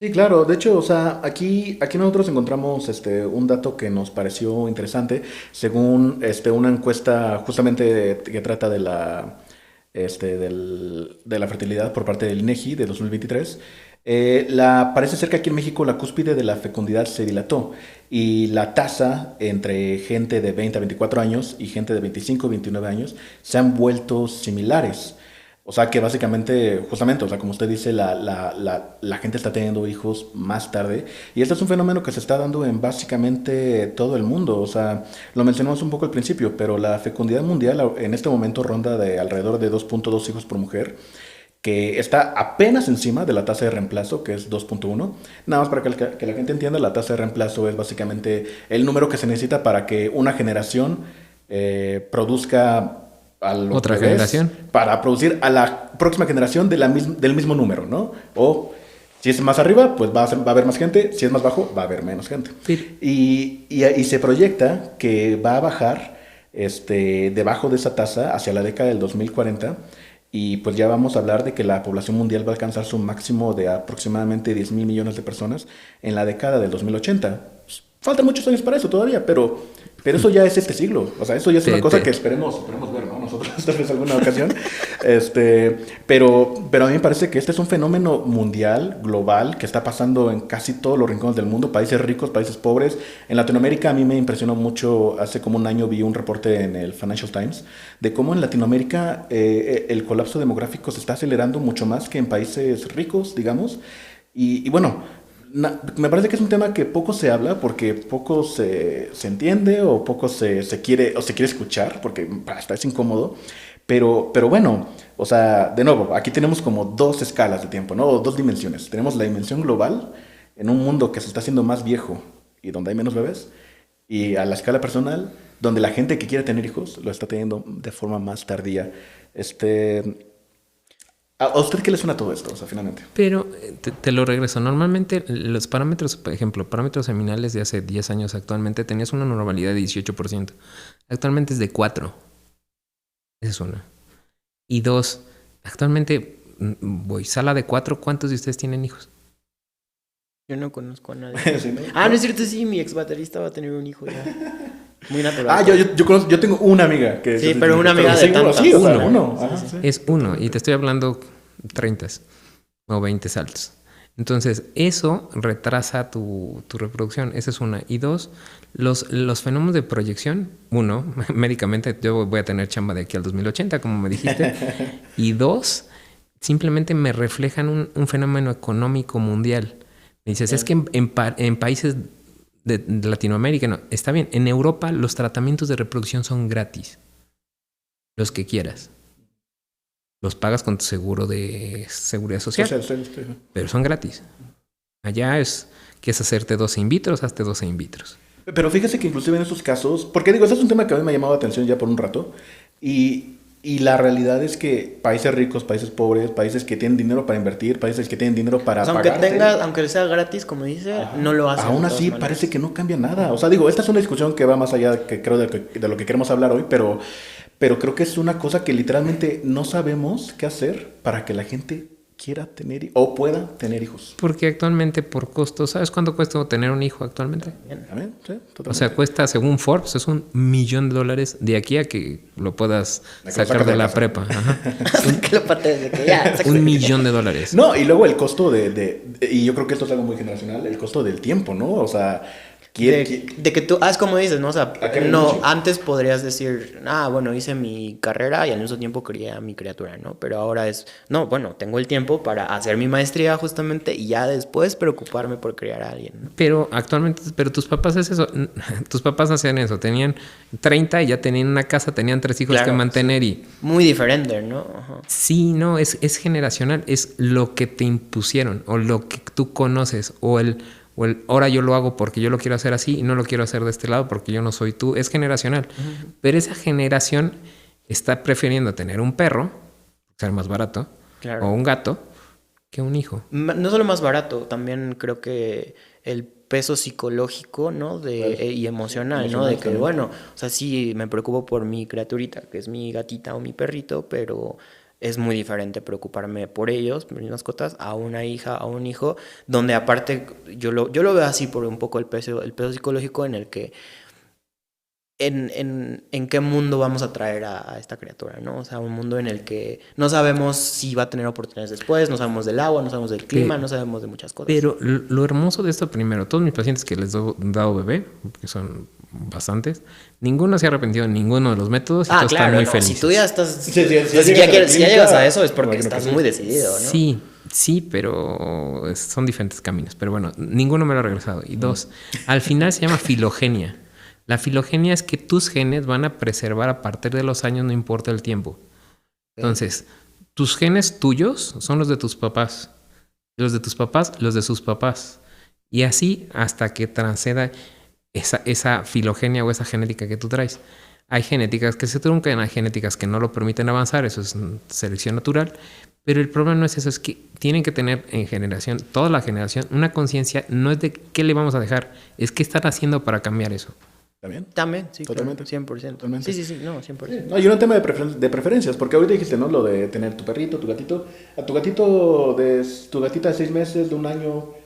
Sí, claro. De hecho, o sea, aquí nosotros encontramos un dato que nos pareció interesante, según una encuesta justamente que trata de la fertilidad por parte del INEGI de 2023. Parece ser que aquí en México la cúspide de la fecundidad se dilató y la tasa entre gente de 20 a 24 años y gente de 25 a 29 años se han vuelto similares. O sea que básicamente, justamente, o sea, como usted dice, la gente está teniendo hijos más tarde. Y este es un fenómeno que se está dando en básicamente todo el mundo. O sea, lo mencionamos un poco al principio, pero la fecundidad mundial en este momento ronda de alrededor de 2.2 hijos por mujer, que está apenas encima de la tasa de reemplazo, que es 2.1. Nada más para que la gente entienda, la tasa de reemplazo es básicamente el número que se necesita para que una generación produzca a los ¿Otra bebés generación? para producir a la próxima generación del mismo número, ¿no? O si es más arriba, pues va a haber más gente. Si es más bajo, va a haber menos gente. Sí. Y se proyecta que va a bajar debajo de esa tasa hacia la década del 2040. Y pues ya vamos a hablar de que la población mundial va a alcanzar su máximo de aproximadamente 10.000 millones de personas en la década del 2080. Faltan muchos años para eso todavía, pero eso ya es este siglo. O sea, eso ya es una cosa que esperemos ver, ¿no? Nosotros tal vez alguna ocasión. Pero a mí me parece que este es un fenómeno mundial, global, que está pasando en casi todos los rincones del mundo, países ricos, países pobres. En Latinoamérica a mí me impresionó mucho, hace como un año vi un reporte en el Financial Times de cómo en Latinoamérica el colapso demográfico se está acelerando mucho más que en países ricos, digamos. Y bueno, me parece que es un tema que poco se habla porque poco se entiende o poco se quiere escuchar porque hasta es incómodo. Pero bueno, o sea, de nuevo, aquí tenemos como dos escalas de tiempo, ¿no? O dos dimensiones. Tenemos la dimensión global en un mundo que se está haciendo más viejo y donde hay menos bebés. Y a la escala personal, donde la gente que quiere tener hijos lo está teniendo de forma más tardía. ¿A usted qué le suena todo esto, o sea, finalmente? Pero te lo regreso. Normalmente los parámetros, por ejemplo, parámetros seminales de hace 10 años actualmente tenías una normalidad de 18%. Actualmente es de 4%. Esa es una. Y 2, actualmente sala de 4, ¿cuántos de ustedes tienen hijos? Yo no conozco a nadie. Sí, ¿no? No es cierto, sí, mi ex baterista va a tener un hijo ya. Muy natural. Yo tengo una amiga que... Sí, pero una amiga de tantas. Sí, o sea, Uno. uno. Sí, Ajá, sí. sí. Es 1 y te estoy hablando 30 o 20 saltos. Entonces, eso retrasa tu reproducción. Esa es una. Y 2, los fenómenos de proyección. 1, médicamente yo voy a tener chamba de aquí al 2080, como me dijiste. Y 2, simplemente me reflejan un fenómeno económico mundial. Me dices, es que en países de Latinoamérica, no, está bien. En Europa los tratamientos de reproducción son gratis. Los que quieras. Los pagas con tu seguro de seguridad social. Sí. Pero son gratis. Allá quieres hacerte 12 in vitros, hazte 12 in vitros. Pero fíjese que inclusive en estos casos, porque digo, ese es un tema que a mí me ha llamado la atención ya por un rato, y la realidad es que países ricos, países pobres, países que tienen dinero para invertir, países que tienen dinero para O sea, aunque pagarte, aunque sea gratis, como dice, no lo hacen. aún de así todas parece maneras. que no cambia nada. O sea, digo, esta es una discusión que va más allá, que creo, de lo que queremos hablar hoy, pero creo que es una cosa que literalmente no sabemos qué hacer para que la gente quiera tener o pueda tener hijos. Porque actualmente por costo, ¿sabes cuánto cuesta tener un hijo actualmente? ¿También? Sí, totalmente. O sea, cuesta, según Forbes, es $1,000,000 de aquí a que lo puedas De que lo sacar sacas de de la casa. prepa. Ajá. Que lo patees de que ya. $1,000,000. No, y luego el costo y yo creo que esto es algo muy generacional, el costo del tiempo, ¿no? O sea, De que tú, es como dices, ¿no? O sea, ¿A qué no, renuncio? antes podrías decir, bueno, hice mi carrera y al mismo tiempo crié a mi criatura, ¿no? Pero ahora no, bueno, tengo el tiempo para hacer mi maestría justamente y ya después preocuparme por criar a alguien, ¿no? Pero actualmente, tus papás es eso. Tus papás hacían eso. Tenían 30 y ya tenían una casa, tenían 3 hijos Claro, que mantener Muy diferente, ¿no? Ajá. Sí, no, es generacional. Es lo que te impusieron o lo que tú conoces o el ahora yo lo hago porque yo lo quiero hacer así y no lo quiero hacer de este lado porque yo no soy tú. Es generacional. Pero esa generación está prefiriendo tener un perro, ser más barato, Claro. o un gato, que un hijo. No solo más barato, también creo que el peso psicológico, ¿no? Y emocional, ¿no? De que, también. bueno, o sea, sí me preocupo por mi criaturita, que es mi gatita o mi perrito, pero es muy diferente preocuparme por ellos, por mis mascotas, a una hija, a un hijo, donde aparte yo lo veo así por un poco el peso psicológico en el que en qué mundo vamos a traer a esta criatura, ¿no? O sea, un mundo en el que no sabemos si va a tener oportunidades después, no sabemos del agua, no sabemos del clima, no sabemos de muchas cosas. Pero lo hermoso de esto primero, todos mis pacientes que les he dado bebé, que son bastantes, ninguno se ha arrepentido de ninguno de los métodos y todos están muy felices. Si tú ya estás... Sí, sí, si ya llegas a eso es porque imagino que estás sí. muy decidido, ¿no? Sí, pero son diferentes caminos. Pero bueno, ninguno me lo ha regresado. Y 2, al final se llama filogenia. La filogenia es que tus genes van a preservar a partir de los años, no importa el tiempo. Entonces, tus genes tuyos son los de tus papás. Los de tus papás, los de sus papás. Y así hasta que transceda esa filogenia o esa genética que tú traes. Hay genéticas que se truncan, hay genéticas que no lo permiten avanzar, eso es selección natural. Pero el problema no es eso, es que tienen que tener en generación, toda la generación, una conciencia, no es de qué le vamos a dejar, es qué están haciendo para cambiar eso. También, sí, Totalmente. claro, 100%. Totalmente. Sí, no, 100%. No, y un tema de preferencias, porque ahorita dijiste, ¿no? Lo de tener tu perrito, tu gatito. A tu tu gatita de 6 meses, de 1 año,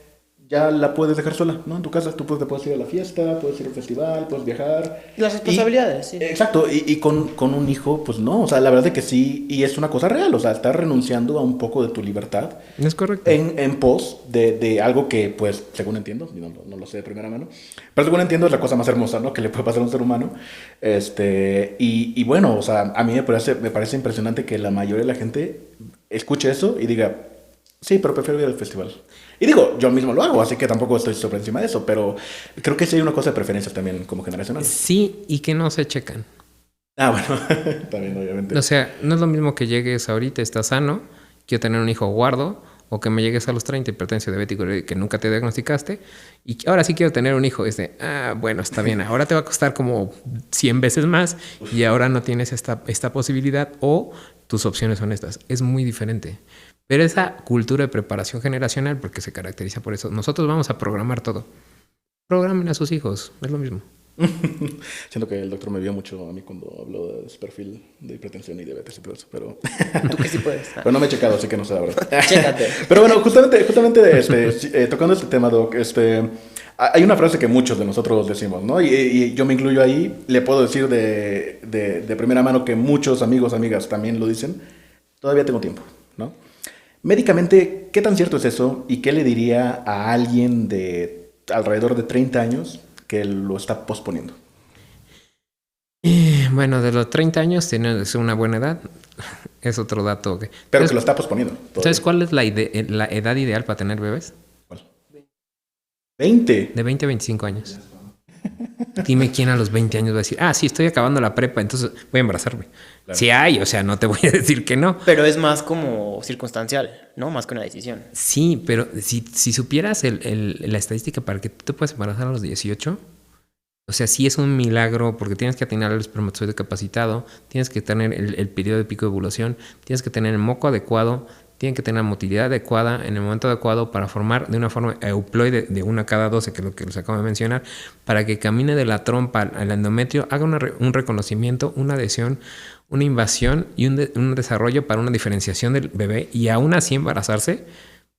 ya la puedes dejar sola, ¿no? En tu casa tú te puedes ir a la fiesta, puedes ir a un festival, puedes viajar. Y las responsabilidades, sí. Exacto, y con un hijo, pues no, o sea, la verdad es que sí, y es una cosa real, o sea, estás renunciando a un poco de tu libertad Es correcto. en pos de algo que, pues, según entiendo, yo no lo sé de primera mano, pero según entiendo es la cosa más hermosa, ¿no? Que le puede pasar a un ser humano. Y bueno, o sea, a mí me parece impresionante que la mayoría de la gente escuche eso y diga, sí, pero prefiero ir al festival. Y digo, yo mismo lo hago, así que tampoco estoy sobre encima de eso, pero creo que sí hay una cosa de preferencias también como generacional. Sí, y que no se checan. Ah, bueno, también obviamente. O sea, no es lo mismo que llegues ahorita, estás sano, quiero tener un hijo guardo, o que me llegues a los 30, hipertensión diabético que nunca te diagnosticaste, y que ahora sí quiero tener un hijo. Bueno, está bien, ahora te va a costar como 100 veces más, y ahora no tienes esta posibilidad, o tus opciones son estas. Es muy diferente. Pero esa cultura de preparación generacional, porque se caracteriza por eso, nosotros vamos a programar todo. Programen a sus hijos, es lo mismo. Siento que el doctor me vio mucho a mí cuando habló de su perfil de hipertensión y diabetes y todo eso, pero... ¿Tú qué sí puedes? Pero no me he checado, así que no sé la verdad. Chécate. Pero bueno, justamente tocando este tema, Doc, hay una frase que muchos de nosotros decimos, ¿no? Y yo me incluyo ahí, le puedo decir de primera mano que muchos amigos, amigas también lo dicen, todavía tengo tiempo, ¿no? Médicamente, ¿qué tan cierto es eso? ¿Y qué le diría a alguien de alrededor de 30 años que lo está posponiendo? Bueno, de los 30 años tienes una buena edad. Es otro dato. Pero que lo está posponiendo. ¿Sabes cuál es la edad ideal para tener bebés? ¿Cuál? 20. De 20 a 25 años. Dime quién a los 20 años va a decir, sí, estoy acabando la prepa, entonces voy a embarazarme. Claro. Sí hay, o sea, no te voy a decir que no. Pero es más como circunstancial, ¿no? Más que una decisión. Sí, pero si supieras la estadística para que tú te puedas embarazar a los 18, o sea, sí es un milagro porque tienes que atinar al espermatozoide capacitado, tienes que tener el periodo de pico de ovulación, tienes que tener el moco adecuado, tienes que tener la motilidad adecuada en el momento adecuado para formar de una forma euploide de 1 cada 12, que es lo que les acabo de mencionar, para que camine de la trompa al endometrio, haga un reconocimiento, una adhesión, una invasión y un desarrollo para una diferenciación del bebé y aún así embarazarse.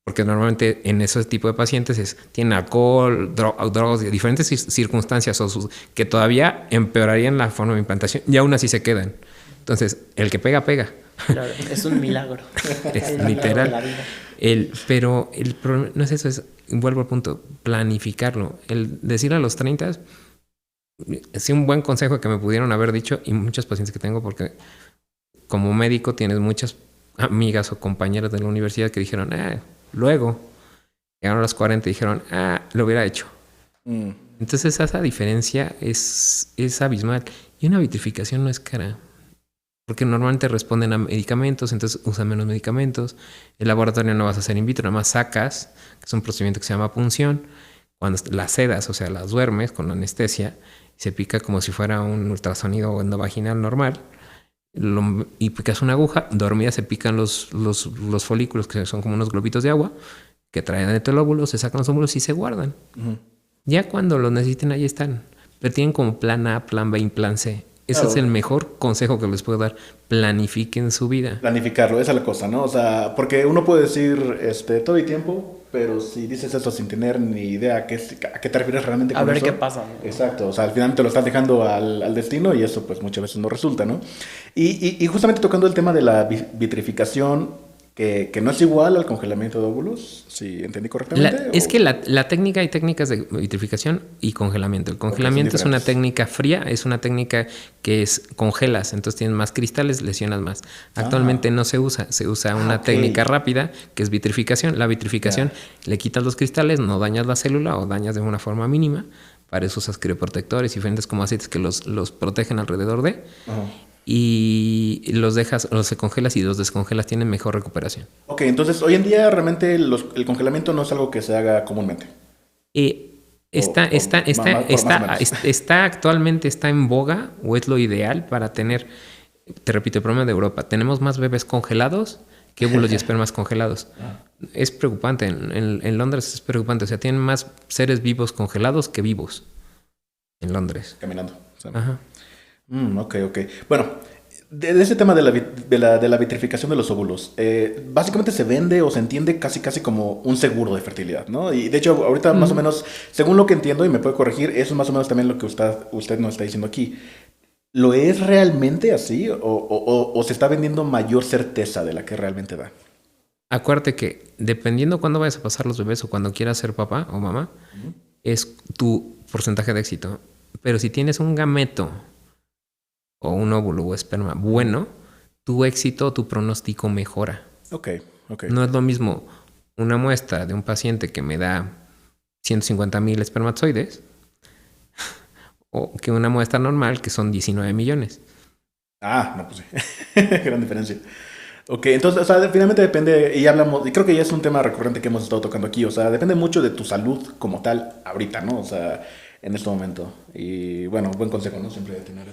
Porque normalmente en ese tipo de pacientes tienen alcohol, drogas, diferentes circunstancias que todavía empeorarían la forma de implantación y aún así se quedan. Entonces, el que pega, pega. Claro, es un milagro. Es El milagro literal. de la vida. Pero el problema no es eso, vuelvo al punto, planificarlo. El decir a los 30 es un buen consejo que me pudieron haber dicho y muchos pacientes que tengo porque como médico tienes muchas amigas o compañeras de la universidad que dijeron, luego, llegaron a los 40 y dijeron, lo hubiera hecho. Entonces esa diferencia es abismal. Y una vitrificación no es cara. Porque normalmente responden a medicamentos, entonces usan menos medicamentos. El laboratorio no vas a hacer in vitro, nada más sacas, que es un procedimiento que se llama punción. Cuando las sedas, o sea, las duermes con anestesia, se pica como si fuera un ultrasonido endovaginal normal. Y picas una aguja, dormida se pican los folículos, que son como unos globitos de agua, que traen dentro el óvulo, se sacan los óvulos y se guardan. Ya cuando los necesiten, ahí están. Pero tienen como plan A, plan B y plan C. Ese es el mejor consejo que les puedo dar. Planifiquen su vida. Planificarlo, esa es la cosa, ¿no? O sea, porque uno puede decir todo el tiempo, pero si dices eso sin tener ni idea a qué te refieres realmente con eso. A ver qué pasa, ¿no? Exacto, o sea, al final te lo estás dejando al destino y eso pues muchas veces no resulta, ¿no? Y justamente tocando el tema de la vitrificación, que no es igual al congelamiento de óvulos, si entendí correctamente. Es que la técnica, hay técnicas de vitrificación y congelamiento. El congelamiento es una técnica fría, es una técnica que congelas, entonces tienes más cristales, lesionas más. Actualmente no se usa una técnica rápida que es vitrificación. La vitrificación le quitas los cristales, no dañas la célula o dañas de una forma mínima. Para eso usas crioprotectores y diferentes como aceites que los protegen alrededor de. Y los dejas, los congelas y los descongelas, tienen mejor recuperación. Ok, entonces hoy en día realmente el congelamiento no es algo que se haga comúnmente. Actualmente está en boga o es lo ideal para tener, te repito, el problema de Europa. Tenemos más bebés congelados que óvulos y espermas congelados. Es preocupante, en Londres es preocupante, o sea, tienen más seres vivos congelados que vivos en Londres. Caminando. O sea. Ajá. Ok. Bueno, de ese tema de la vitrificación de los óvulos, básicamente se vende o se entiende casi como un seguro de fertilidad, ¿no? Y de hecho, ahorita más o menos, según lo que entiendo, y me puede corregir, eso es más o menos también lo que usted nos está diciendo aquí. ¿Lo es realmente así o se está vendiendo mayor certeza de la que realmente da? Acuérdate que dependiendo cuándo vayas a pasar los bebés o cuando quieras ser papá o mamá, es tu porcentaje de éxito. Pero si tienes un gameto o un óvulo o esperma bueno, tu éxito, tu pronóstico mejora. Ok. No es lo mismo una muestra de un paciente que me da 150,000 espermatozoides o que una muestra normal que son 19 millones. No, pues sí. Gran diferencia. Ok, entonces, o sea, finalmente depende, y hablamos, y creo que ya es un tema recurrente que hemos estado tocando aquí, o sea, depende mucho de tu salud como tal ahorita, ¿no? O sea, en este momento. Y bueno, buen consejo, ¿no? Siempre tener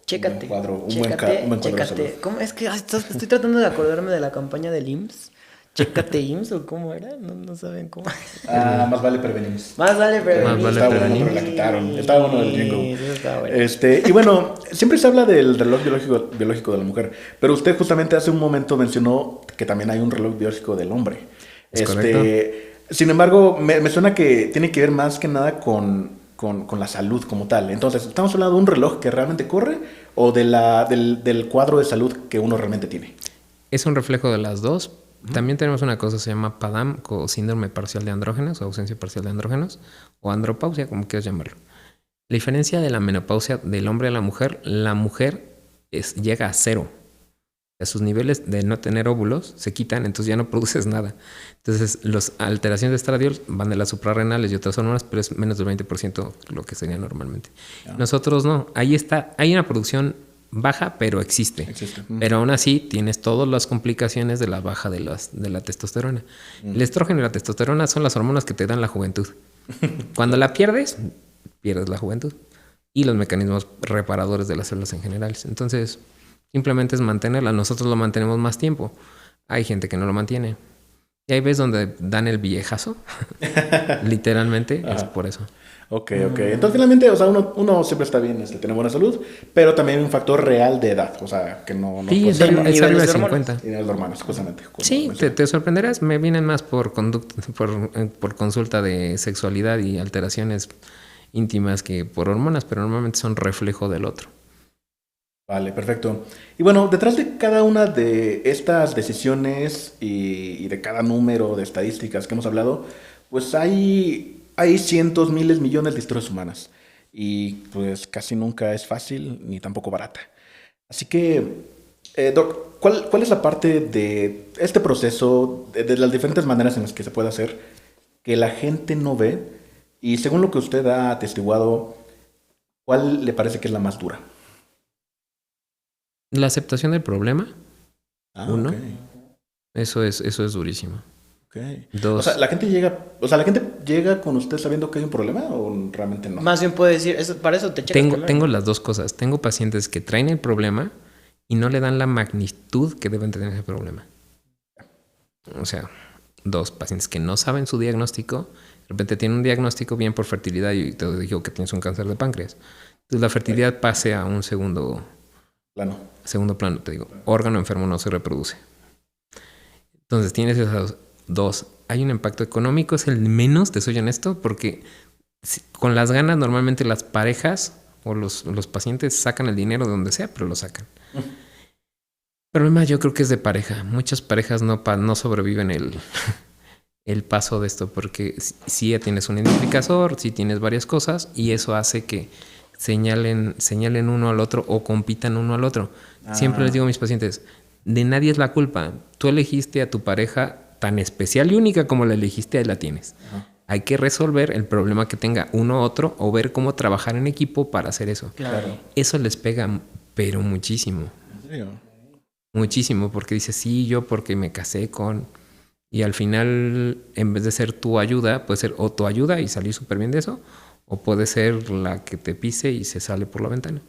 Chécate. un buen cuadro de salud. ¿Cómo? Es que estoy tratando de acordarme de la campaña del IMSS. Chécate IMSS o cómo era, no saben cómo. Más vale prevenir. Más vale prevenir. Estaba bueno, pero la quitaron. Estaba bueno del jingle. Sí, estaba bueno. Y bueno, siempre se habla del reloj biológico de la mujer, pero usted justamente hace un momento mencionó que también hay un reloj biológico del hombre. Es correcto. Sin embargo, me suena que tiene que ver más que nada con la salud como tal. Entonces, ¿estamos hablando de un reloj que realmente corre o del cuadro de salud que uno realmente tiene? Es un reflejo de las dos. También tenemos una cosa que se llama PADAM, o síndrome parcial de andrógenos, o ausencia parcial de andrógenos, o andropausia, como quieras llamarlo. La diferencia de la menopausia del hombre a la mujer llega a 0. sus niveles de no tener óvulos se quitan, entonces ya no produces nada. Entonces, las alteraciones de estradiol van de las suprarrenales y otras hormonas, pero es menos del 20% lo que sería normalmente. Nosotros no. Ahí está, hay una producción baja, pero existe. Pero aún así tienes todas las complicaciones de la baja de la testosterona. El estrógeno y la testosterona son las hormonas que te dan la juventud. Cuando la pierdes la juventud. Y los mecanismos reparadores de las células en general. Entonces, simplemente es mantenerla. Nosotros lo mantenemos más tiempo. Hay gente que no lo mantiene. Y ahí ves donde dan el viejazo. Literalmente, es por eso. Ok. Entonces, finalmente, o sea, uno siempre está bien, tener buena salud, pero también hay un factor real de edad. O sea, que no sí, es arriba de 50. Y niveles de hormonas, justamente. Sí, te sorprenderás. Me vienen más por consulta de sexualidad y alteraciones íntimas que por hormonas, pero normalmente son reflejo del otro. Vale, perfecto. Y bueno, detrás de cada una de estas decisiones y de cada número de estadísticas que hemos hablado, pues hay cientos, miles, millones de historias humanas. Y pues casi nunca es fácil ni tampoco barata. Así que, Doc, ¿cuál es la parte de este proceso, de las diferentes maneras en las que se puede hacer, que la gente no ve? Y según lo que usted ha atestiguado, ¿cuál le parece que es la más dura? La aceptación del problema. Uno. Okay. Eso es durísimo. Okay. Dos. O sea, la gente llega con usted sabiendo que hay un problema o realmente no. Más bien puede decir, para eso te checas. Tengo las dos cosas. Tengo pacientes que traen el problema y no le dan la magnitud que deben tener ese problema. O sea, dos pacientes que no saben su diagnóstico. De repente tienen un diagnóstico bien por fertilidad y te digo que tienes un cáncer de páncreas. Entonces la fertilidad pase a un segundo plano, te digo. Órgano enfermo no se reproduce. Entonces tienes esas dos. Hay un impacto económico, es el menos, te soy honesto, porque con las ganas normalmente las parejas o los pacientes sacan el dinero de donde sea, pero lo sacan. El problema yo creo que es de pareja. Muchas parejas no sobreviven el paso de esto, porque si ya tienes un identificador, si tienes varias cosas, y eso hace que señalen uno al otro o compitan uno al otro. Siempre les digo a mis pacientes, de nadie es la culpa. Tú elegiste a tu pareja tan especial y única como la elegiste, ahí la tienes. Hay que resolver el problema que tenga uno u otro o ver cómo trabajar en equipo para hacer eso. Claro. Eso les pega, pero muchísimo. ¿En serio? Muchísimo, porque dices, sí, yo porque me casé con... Y al final, en vez de ser tu ayuda, puede ser o tu ayuda y salir súper bien de eso, o puede ser la que te pise y se sale por la ventana.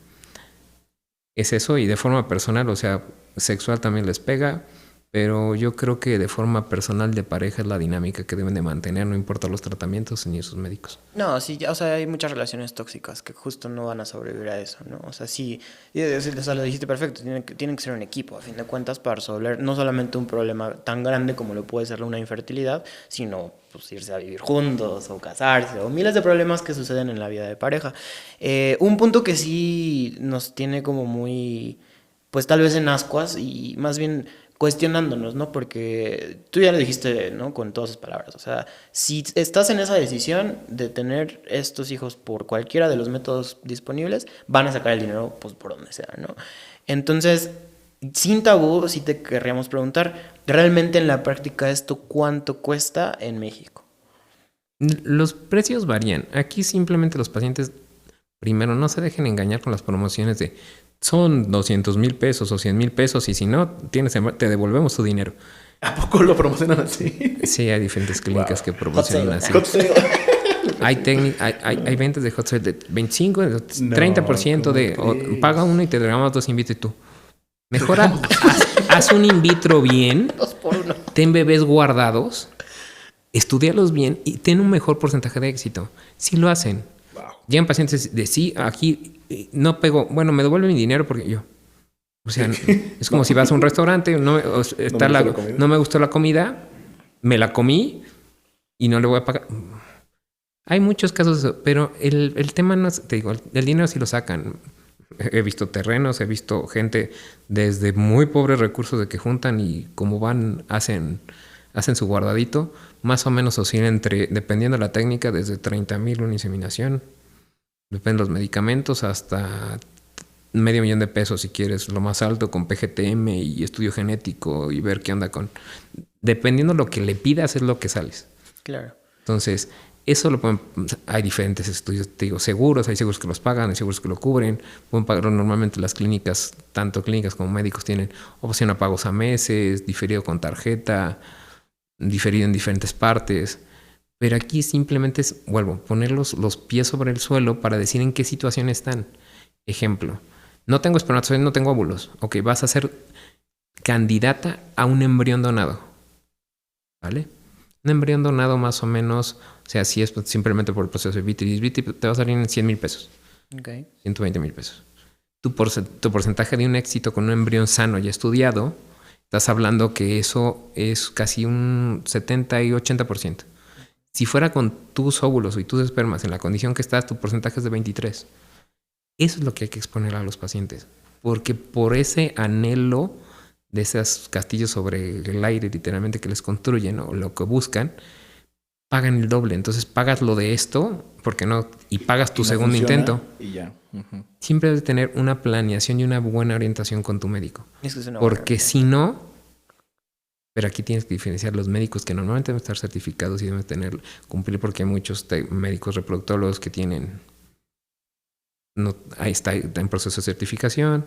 Es eso, y de forma personal, o sea, sexual también les pega, pero yo creo que de forma personal de pareja es la dinámica que deben de mantener, no importa los tratamientos ni sus médicos. No, sí, o sea, hay muchas relaciones tóxicas que justo no van a sobrevivir a eso, ¿no? O sea, sí, o sea, lo dijiste perfecto, tienen que ser un equipo, a fin de cuentas, para resolver no solamente un problema tan grande como lo puede ser una infertilidad, sino pues irse a vivir juntos o casarse o miles de problemas que suceden en la vida de pareja. Un punto que sí nos tiene como muy, pues tal vez en ascuas y más bien cuestionándonos, ¿no? Porque tú ya lo dijiste, ¿no? Con todas sus palabras. O sea, si estás en esa decisión de tener estos hijos por cualquiera de los métodos disponibles, van a sacar el dinero, pues, por donde sea, ¿no? Entonces, sin tabú, sí te querríamos preguntar, ¿realmente en la práctica esto cuánto cuesta en México? Los precios varían. Aquí simplemente los pacientes, primero, no se dejen engañar con las promociones de son 200,000 pesos o 100,000 pesos y si no, te devolvemos tu dinero. ¿A poco lo promocionan así? Sí, hay diferentes clínicas que promocionan así. Hay ventas de hot sale de 25, 30% de paga uno y te regalamos dos in vitro y tú. Mejora, haz un in vitro bien, 2 por 1. ten bebés guardados, estudialos bien y ten un mejor porcentaje de éxito. Si lo hacen. Llegan pacientes de sí, aquí no pego, bueno, me devuelven mi dinero porque yo. O sea, es como si vas a un restaurante, no me gustó la comida, me la comí y no le voy a pagar. Hay muchos casos de eso, pero el tema no es, te digo, el dinero sí lo sacan. He visto terrenos, he visto gente desde muy pobres recursos de que juntan y como van, hacen su guardadito, más o menos oscila entre, dependiendo de la técnica, desde 30,000 una inseminación. Depende de los medicamentos hasta $500,000 si quieres, lo más alto, con PGTM y estudio genético y ver qué onda con... Dependiendo de lo que le pidas es lo que sales. Claro. Entonces, eso lo pueden... Hay diferentes estudios, te digo, seguros, hay seguros que los pagan, hay seguros que lo cubren. Pueden pagarlo normalmente las clínicas, tanto clínicas como médicos tienen opción a pagos a meses, diferido con tarjeta, diferido en diferentes partes. Pero aquí simplemente es, vuelvo, poner los pies sobre el suelo para decir en qué situación están. Ejemplo, no tengo espermatozoides, no tengo óvulos. Ok, vas a ser candidata a un embrión donado. ¿Vale? Un embrión donado más o menos, o sea, si es simplemente por el proceso de vitri, te va a salir en $100,000. Okay. $120,000. Tu porcentaje de un éxito con un embrión sano y estudiado, estás hablando que eso es casi un 70 y 80%. Si fuera con tus óvulos y tus espermas en la condición que estás, tu porcentaje es de 23%. Eso es lo que hay que exponer a los pacientes. Porque por ese anhelo de esos castillos sobre el aire, literalmente, que les construyen o lo que buscan, pagan el doble. Entonces pagas lo de esto, porque no, y pagas tu segundo intento. Y ya. Uh-huh. Siempre debes tener una planeación y una buena orientación con tu médico. Es que es una porque si no... Pero aquí tienes que diferenciar los médicos que normalmente deben estar certificados y deben cumplir, porque hay muchos médicos reproductólogos que tienen, ahí está en proceso de certificación,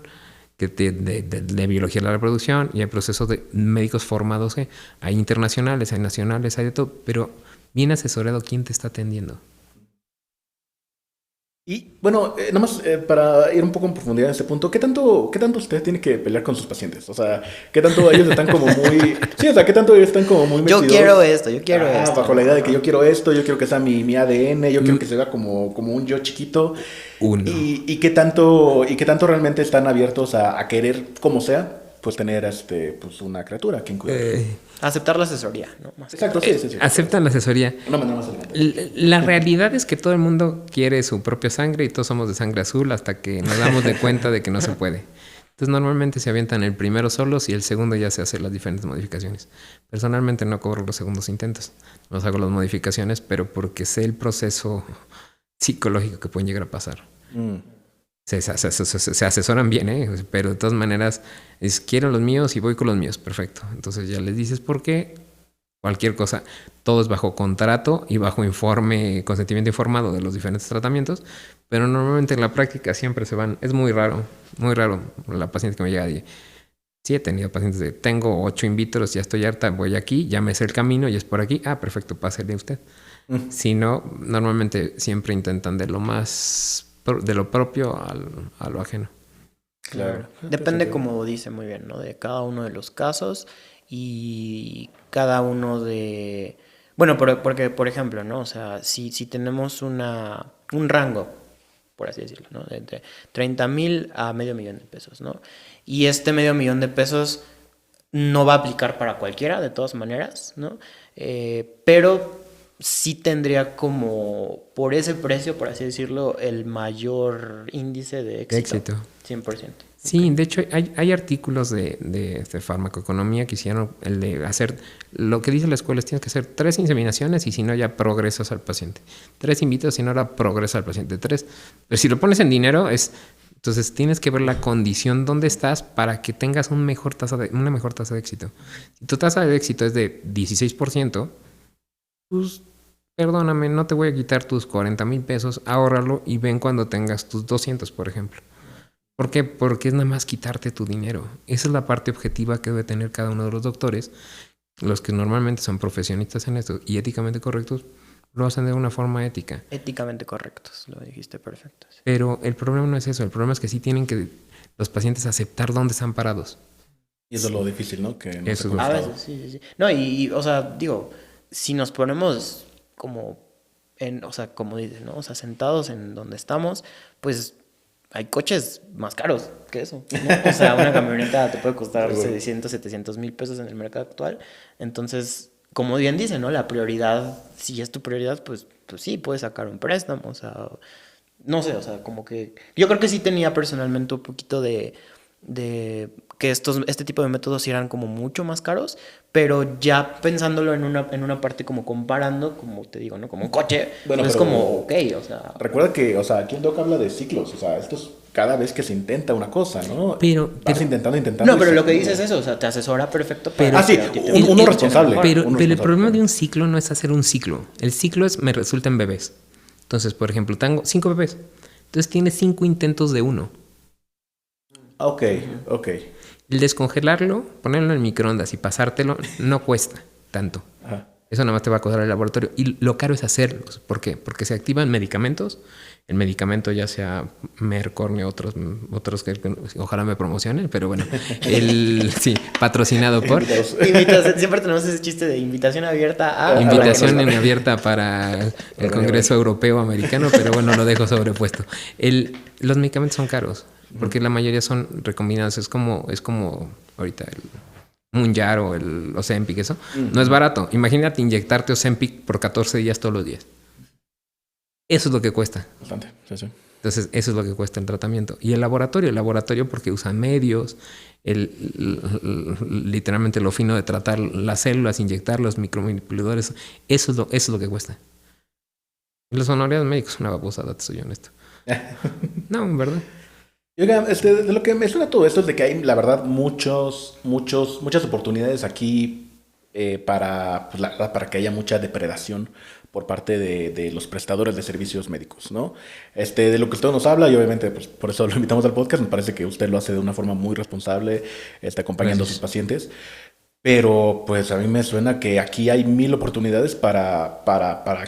que de biología de la reproducción, y hay procesos de médicos formados, hay internacionales, hay nacionales, hay de todo, pero bien asesorado, ¿quién te está atendiendo? Y bueno, nada más para ir un poco en profundidad en este punto, ¿qué tanto usted tiene que pelear con sus pacientes? O sea, ¿qué tanto ellos están como muy... Sí, o sea, ¿qué tanto ellos están como muy metidos? Yo quiero esto. Bajo la idea de que yo quiero esto, yo quiero que sea mi ADN, yo quiero que se vea como un yo chiquito. ¿Y qué tanto realmente están abiertos a querer, como sea, pues tener pues una criatura que cuidar? Aceptar la asesoría, ¿no? Exacto, sí. Aceptan la asesoría. No, más la realidad es que todo el mundo quiere su propia sangre y todos somos de sangre azul hasta que nos damos de cuenta de que no se puede. Entonces normalmente se avientan el primero solos y el segundo ya se hace las diferentes modificaciones. Personalmente no cobro los segundos intentos. No hago las modificaciones, pero porque sé el proceso psicológico que pueden llegar a pasar. Se asesoran bien, pero de todas maneras quiero los míos y voy con los míos, perfecto. Entonces ya les dices por qué, cualquier cosa, todo es bajo contrato y bajo consentimiento informado de los diferentes tratamientos, pero normalmente en la práctica siempre se van. Es muy raro la paciente que me llega y sí he tenido pacientes de tengo 8 in vitros, ya estoy harta, voy aquí, ya me sé el camino y es por aquí, perfecto, pásele usted. Si no, normalmente siempre intentan de lo propio a lo ajeno. Claro. Depende, como dice muy bien, ¿no? De cada uno de los casos y cada uno de... Bueno, porque, por ejemplo, ¿no? O sea, si tenemos un rango, por así decirlo, ¿no? De entre 30,000 a $500,000, ¿no? Y este $500,000 no va a aplicar para cualquiera, de todas maneras, ¿no? Pero sí tendría como, por ese precio, por así decirlo, el mayor índice de éxito. 100%. Sí, de hecho hay artículos de farmacoeconomía que hicieron el de hacer, lo que dice la escuela es tienes que hacer 3 inseminaciones y si no ya progresas al paciente. 3 in vitro, si no ahora progresa al paciente. 3. Pero si lo pones en dinero entonces tienes que ver la condición donde estás para que tengas una mejor tasa de éxito. Si tu tasa de éxito es de 16%, pues perdóname, no te voy a quitar tus $40,000, ahórralo y ven cuando tengas tus 200, por ejemplo. ¿Por qué? Porque es nada más quitarte tu dinero. Esa es la parte objetiva que debe tener cada uno de los doctores. Los que normalmente son profesionistas en esto y éticamente correctos, lo hacen de una forma ética. Éticamente correctos, lo dijiste perfecto. Sí. Pero el problema no es eso. El problema es que sí tienen que los pacientes aceptar dónde están parados. Y eso es lo difícil, ¿no? Que no eso a veces, sí. No, y o sea, digo, si nos ponemos como o sea, como dices, ¿no? O sea, sentados en donde estamos, pues hay coches más caros que eso, ¿no? O sea, una camioneta te puede costar 600, $700,000 en el mercado actual. Entonces, como bien dice, ¿no? La prioridad, si es tu prioridad, pues sí, puedes sacar un préstamo, o sea, no sé, o sea, como que... Yo creo que sí tenía personalmente un poquito de que este tipo de métodos eran como mucho más caros, pero ya pensándolo en una parte como comparando, como te digo, ¿no? Como un coche, bueno, es como, ok, o sea... Recuerda que, o sea, aquí el doc habla de ciclos, o sea, estos cada vez que se intenta una cosa, ¿no? Pero intentando. No, pero lo que dices es eso, o sea, te asesora perfecto para... Uno responsable. Pero el problema de un ciclo no es hacer un ciclo. El ciclo me resulta en bebés. Entonces, por ejemplo, tengo 5 bebés. Entonces tienes 5 intentos de uno. Ok. El descongelarlo, ponerlo en microondas y pasártelo no cuesta tanto. Ajá. Eso nada más te va a costar el laboratorio. Y lo caro es hacerlos. ¿Por qué? Porque se activan medicamentos. El medicamento ya sea Merck, otros que ojalá me promocionen, pero bueno, sí, patrocinado por... Siempre tenemos ese chiste de invitación abierta a... Invitación abierta para el Congreso Europeo Americano, pero bueno, lo dejo sobrepuesto. Los medicamentos son caros, porque la mayoría son recombinados. Es como ahorita el Munjar o el Ozempic, eso. No es barato. Imagínate inyectarte Ozempic por 14 días todos los días. Eso es lo que cuesta. Bastante, sí. Entonces, eso es lo que cuesta el tratamiento. Y el laboratorio porque usa medios, literalmente lo fino de tratar las células, inyectar los micromanipuladores, eso es lo que cuesta. Y los honorarios médicos son una babosada, te soy honesto. No, en verdad. Y oiga, de lo que me suena todo esto es de que hay, la verdad, muchas oportunidades aquí para que haya mucha depredación por parte de los prestadores de servicios médicos, ¿no? De lo que usted nos habla, y obviamente pues, por eso lo invitamos al podcast, me parece que usted lo hace de una forma muy responsable, acompañando a sus pacientes, pero pues a mí me suena que aquí hay 1000 oportunidades para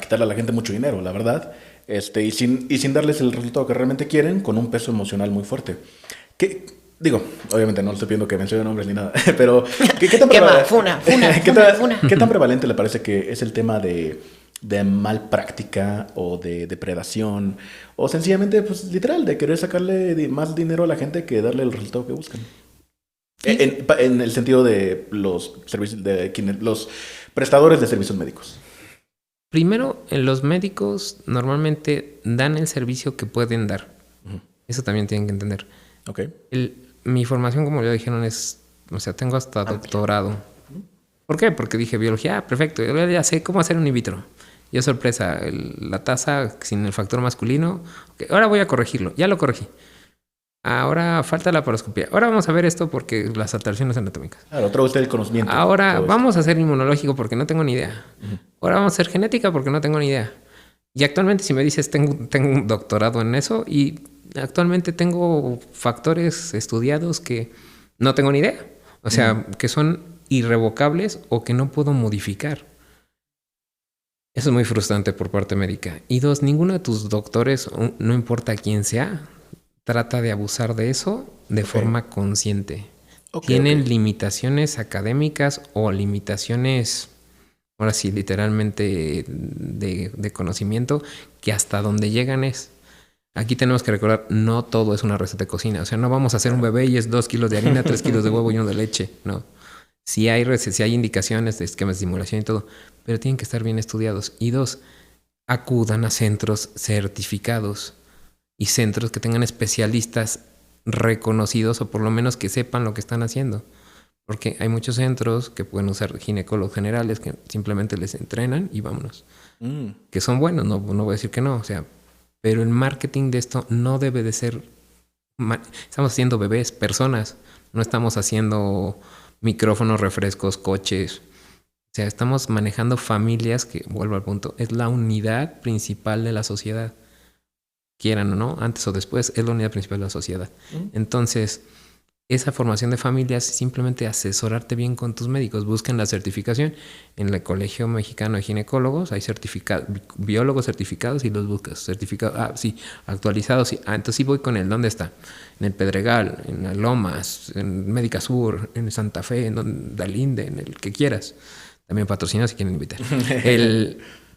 quitarle a la gente mucho dinero, la verdad, y sin darles el resultado que realmente quieren, con un peso emocional muy fuerte. Digo, obviamente no le estoy pidiendo que mencione nombres ni nada, pero ¿qué tan ¿qué tan prevalente le parece que es el tema de mal práctica o de depredación o sencillamente, pues literal, de querer sacarle más dinero a la gente que darle el resultado que buscan? En el sentido de los servicios, los prestadores de servicios médicos. Primero, los médicos normalmente dan el servicio que pueden dar. Eso también tienen que entender. Okay. Mi formación, como ya dijeron, tengo hasta doctorado. ¿Por qué? Porque dije biología, perfecto, yo ya sé cómo hacer un in vitro. Yo, sorpresa, la tasa sin el factor masculino, okay, ahora voy a corregirlo, ya lo corregí. Ahora falta la laparoscopía. Ahora vamos a ver esto porque las alteraciones anatómicas. Claro, trae usted el conocimiento. Ahora vamos a hacer inmunológico porque no tengo ni idea. Ahora vamos a hacer genética porque no tengo ni idea. Y actualmente, si me dices, tengo un doctorado en eso y actualmente tengo factores estudiados que no tengo ni idea. O sea, que son irrevocables o que no puedo modificar. Eso es muy frustrante por parte médica. Y 2, ninguno de tus doctores, no importa quién sea, trata de abusar de eso de forma consciente. Tienen limitaciones académicas o limitaciones, ahora sí, literalmente de conocimiento, que hasta donde llegan es... Aquí tenemos que recordar, no todo es una receta de cocina. O sea, no vamos a hacer un bebé y es 2 kilos de harina, 3 kilos de huevo y 1 de leche. No. Sí hay indicaciones de esquemas de simulación y todo, pero tienen que estar bien estudiados. Y 2, acudan a centros certificados y centros que tengan especialistas reconocidos o por lo menos que sepan lo que están haciendo. Porque hay muchos centros que pueden usar ginecólogos generales que simplemente les entrenan y vámonos. Que son buenos, no voy a decir que no, o sea, pero el marketing de esto no debe de ser... Estamos haciendo bebés, personas, no estamos haciendo micrófonos, refrescos, coches. O sea, estamos manejando familias que, vuelvo al punto, es la unidad principal de la sociedad. Quieran o no, antes o después, es la unidad principal de la sociedad. Entonces, esa formación de familias es simplemente asesorarte bien con tus médicos. Busquen la certificación. En el Colegio Mexicano de Ginecólogos hay biólogos certificados y los buscas. Certificados, sí, actualizados. Sí. Entonces sí voy con él. ¿Dónde está? En el Pedregal, en las Lomas, en Médica Sur, en Santa Fe, en Dalinde, en el que quieras. También patrocinado si quieren invitar.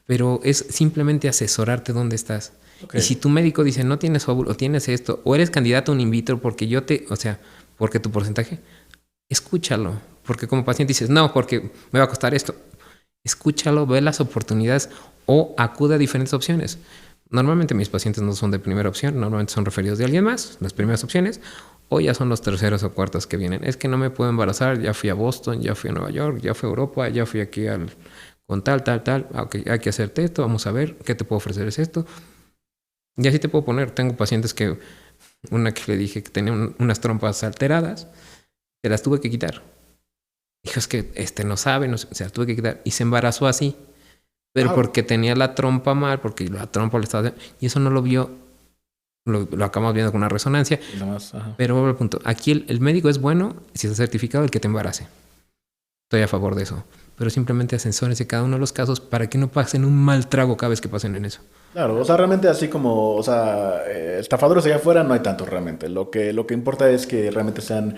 Pero es simplemente asesorarte dónde estás. Y si tu médico dice, no tienes óvulo, o tienes esto, o eres candidato a un in vitro porque porque tu porcentaje, escúchalo. Porque como paciente dices, no, porque me va a costar esto. Escúchalo, ve las oportunidades o acude a diferentes opciones. Normalmente mis pacientes no son de primera opción, normalmente son referidos de alguien más, las primeras opciones, o ya son los terceros o cuartos que vienen. Es que no me puedo embarazar, ya fui a Boston, ya fui a Nueva York, ya fui a Europa, ya fui aquí con tal. Okay, hay que hacerte esto, vamos a ver, ¿qué te puedo ofrecer? Es esto. Y así te puedo poner, tengo pacientes que Una que le dije que tenía unas trompas alteradas. Se las tuve que quitar. Dijo, es que no sabe, no sé, se las tuve que quitar. Y se embarazó así. Pero porque tenía la trompa mal, porque la trompa le estaba... Y eso no lo vio. Lo acabamos viendo con una resonancia. Pero vuelvo al punto. Aquí el médico es bueno si está certificado el que te embarace. Estoy a favor de eso. Pero simplemente asesórense cada uno de los casos para que no pasen un mal trago cada vez que pasen en eso. Claro, o sea, realmente así como, o sea, estafadores allá afuera no hay tantos realmente. Lo que importa es que realmente sean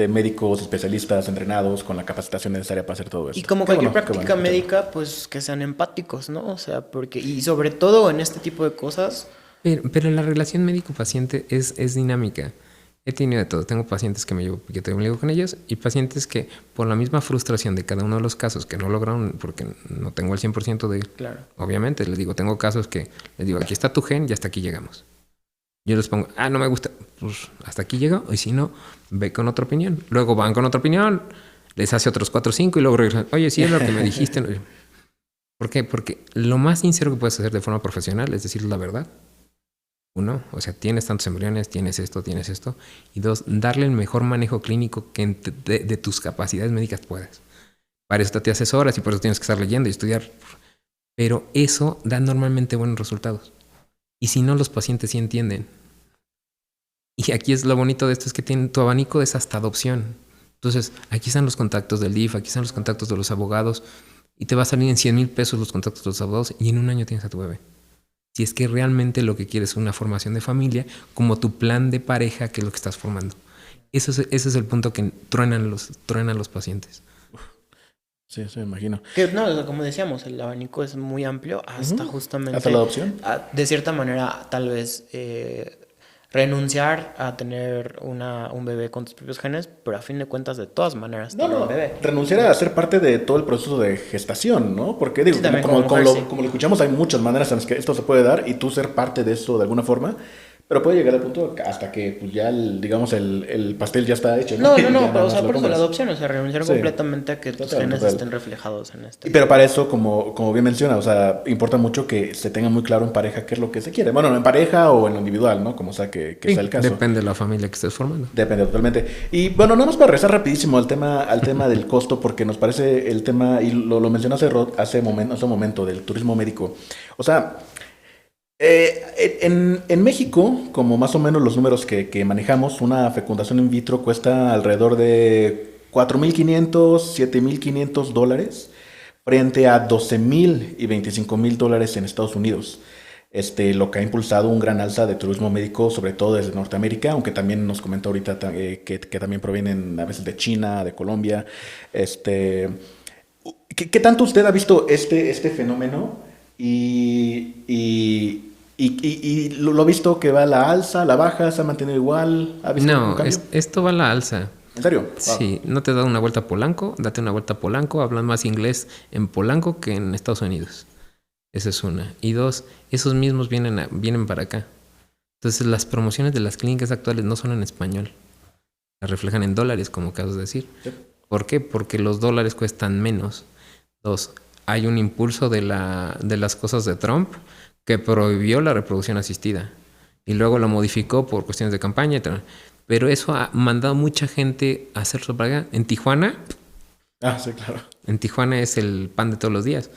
médicos, especialistas, entrenados, con la capacitación necesaria para hacer todo eso. Y como cualquier práctica médica, pues que sean empáticos, ¿no? O sea, porque, y sobre todo en este tipo de cosas. Pero la relación médico-paciente es dinámica. He tenido de todo. Tengo pacientes que me llevo con ellos y pacientes que por la misma frustración de cada uno de los casos que no lograron, porque no tengo el 100% de... Claro. Obviamente, les digo, tengo casos que les digo, aquí está tu gen y hasta aquí llegamos. Yo les pongo, no me gusta, pues hasta aquí llega, y si no, ve con otra opinión. Luego van con otra opinión, les hace otros 4 o 5 y luego regresan, oye, sí es lo que me dijiste. ¿Por qué? Porque lo más sincero que puedes hacer de forma profesional es decir la verdad. 1, o sea, tienes tantos embriones, tienes esto. Y 2, darle el mejor manejo clínico que de tus capacidades médicas puedas. Para esto te asesoras y por eso tienes que estar leyendo y estudiar. Pero eso da normalmente buenos resultados. Y si no, los pacientes sí entienden. Y aquí es lo bonito de esto, es que tu abanico es hasta adopción. Entonces, aquí están los contactos del DIF, aquí están los contactos de los abogados. Y te va a salir en 100,000 pesos los contactos de los abogados y en un año tienes a tu bebé. Si es que realmente lo que quieres es una formación de familia, como tu plan de pareja, que es lo que estás formando. Ese es el punto que truenan los pacientes. Sí, me imagino. Que no, como decíamos, el abanico es muy amplio hasta justamente... ¿Hasta la adopción? De cierta manera, tal vez renunciar a tener un bebé con tus propios genes, pero a fin de cuentas, de todas maneras, tener un bebé. Renunciar a ser parte de todo el proceso de gestación, ¿no? Porque digo, sí, como lo escuchamos, hay muchas maneras en las que esto se puede dar y tú ser parte de esto de alguna forma. Pero puede llegar al punto hasta que pues ya, digamos, el pastel ya está hecho. No, pero o sea, por eso la adopción, o sea, renunciar completamente a que tus genes estén reflejados en este. Pero para eso, como bien menciona, o sea, importa mucho que se tenga muy claro en pareja qué es lo que se quiere. Bueno, en pareja o en lo individual, ¿no? Como sea que sea el caso. Depende de la familia que estés formando. Depende totalmente. Y bueno, nada más para regresar rapidísimo al tema del costo, porque nos parece el tema, y lo mencionó hace un momento, del turismo médico. O sea... en México, como más o menos los números que manejamos, una fecundación in vitro cuesta alrededor de $4,500, $7,500 frente a $12,000 y $25,000 en Estados Unidos. Lo que ha impulsado un gran alza de turismo médico, sobre todo desde Norteamérica, aunque también nos comenta ahorita que también provienen a veces de China, de Colombia. ¿Qué tanto usted ha visto este fenómeno? Y lo ha visto que va a la alza, a la baja, se ha mantenido igual. ¿Ha visto no, esto va a la alza. ¿En serio? Wow. Sí, no te da una vuelta a Polanco, date una vuelta a Polanco, hablan más inglés en Polanco que en Estados Unidos. Esa es una. Y 2, esos mismos vienen para acá. Entonces las promociones de las clínicas actuales no son en español. Las reflejan en dólares, como acabas de decir. Sí. ¿Por qué? Porque los dólares cuestan menos. 2, hay un impulso de las cosas de Trump que prohibió la reproducción asistida y luego lo modificó por cuestiones de campaña y tal. Pero eso ha mandado mucha gente a hacerlo para acá. En Tijuana... sí, claro. En Tijuana es el pan de todos los días,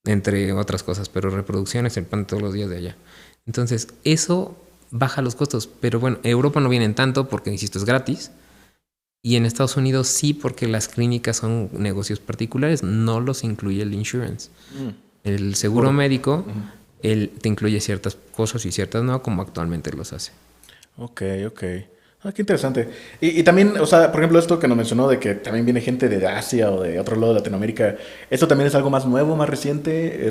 entre otras cosas, pero reproducción es el pan de todos los días de allá. Entonces, eso baja los costos. Pero bueno, Europa no vienen tanto porque, insisto, es gratis. Y en Estados Unidos sí, porque las clínicas son negocios particulares, no los incluye el insurance. El seguro médico... Él te incluye ciertas cosas y ciertas no, como actualmente los hace. Ok. Qué interesante. Y también, o sea, por ejemplo, esto que nos mencionó de que también viene gente de Asia o de otro lado de Latinoamérica, ¿esto también es algo más nuevo, más reciente?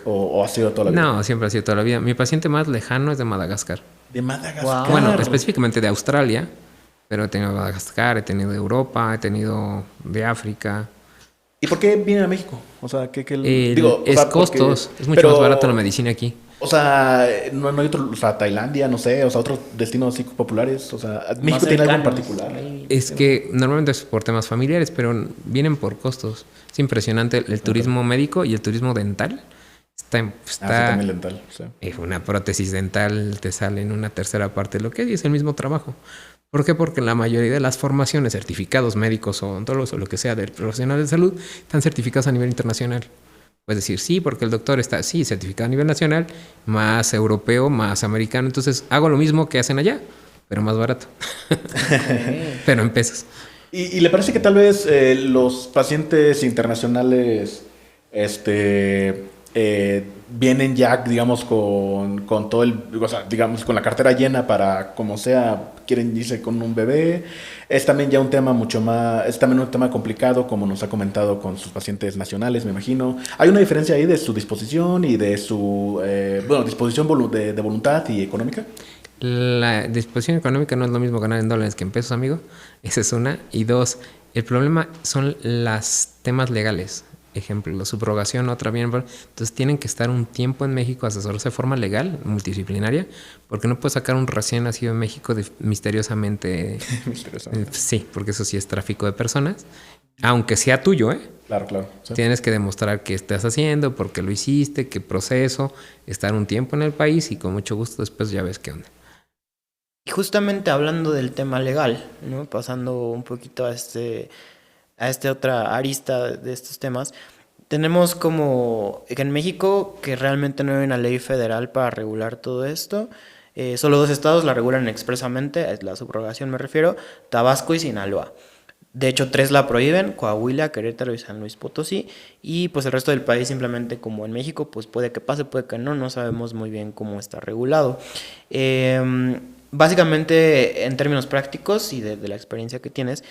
¿O ha sido toda la vida? No, siempre ha sido toda la vida. Mi paciente más lejano es de Madagascar. ¿De Madagascar? Wow. Bueno, específicamente de Australia, pero he tenido Madagascar, he tenido de Europa, he tenido de África. ¿Y por qué viene a México? O sea, costos. Es mucho más barato la medicina aquí. O sea, no hay otro, o sea, Tailandia, no sé, o sea, otros destinos así populares. O sea, ¿México tiene algo en particular? Es que normalmente es por temas familiares, pero vienen por costos. Es impresionante el turismo médico y el turismo dental. Está también dental. Sí. una prótesis dental te sale en una tercera parte de lo que es y es el mismo trabajo. ¿Por qué? Porque la mayoría de las formaciones, certificados médicos o odontólogos o lo que sea del profesional de salud, están certificados a nivel internacional. Puedes decir, sí, porque el doctor está, sí, certificado a nivel nacional, más europeo, más americano. Entonces hago lo mismo que hacen allá, pero más barato. Pero en pesos. ¿Y le parece que tal vez los pacientes internacionales vienen ya, digamos, con todo o sea, digamos, con la cartera llena para, como sea, quieren irse con un bebé? Es también ya un tema mucho más, es también un tema complicado, como nos ha comentado con sus pacientes nacionales, me imagino. ¿Hay una diferencia ahí de su disposición y de su, disposición de voluntad y económica? La disposición económica no es lo mismo ganar en dólares que en pesos, amigo. Esa es una. Y dos, el problema son los temas legales. Ejemplo, la subrogación, otra bien. Entonces tienen que estar un tiempo en México, asesorarse de forma legal, multidisciplinaria, porque no puedes sacar un recién nacido en México misteriosamente. Misteriosamente. Sí, porque eso sí es tráfico de personas. Aunque sea tuyo, ¿eh? Claro, claro. Sí. Tienes que demostrar qué estás haciendo, por qué lo hiciste, qué proceso, estar un tiempo en el país y con mucho gusto después ya ves qué onda. Y justamente hablando del tema legal, ¿no? Pasando un poquito a esta otra arista de estos temas, tenemos como que en México que realmente no hay una ley federal para regular todo esto. Solo 2 estados la regulan expresamente, es la subrogación me refiero, Tabasco y Sinaloa. De hecho, 3 la prohíben, Coahuila, Querétaro y San Luis Potosí, y pues el resto del país simplemente como en México, pues puede que pase, puede que no sabemos muy bien cómo está regulado. Básicamente, en términos prácticos y de la experiencia que tienes,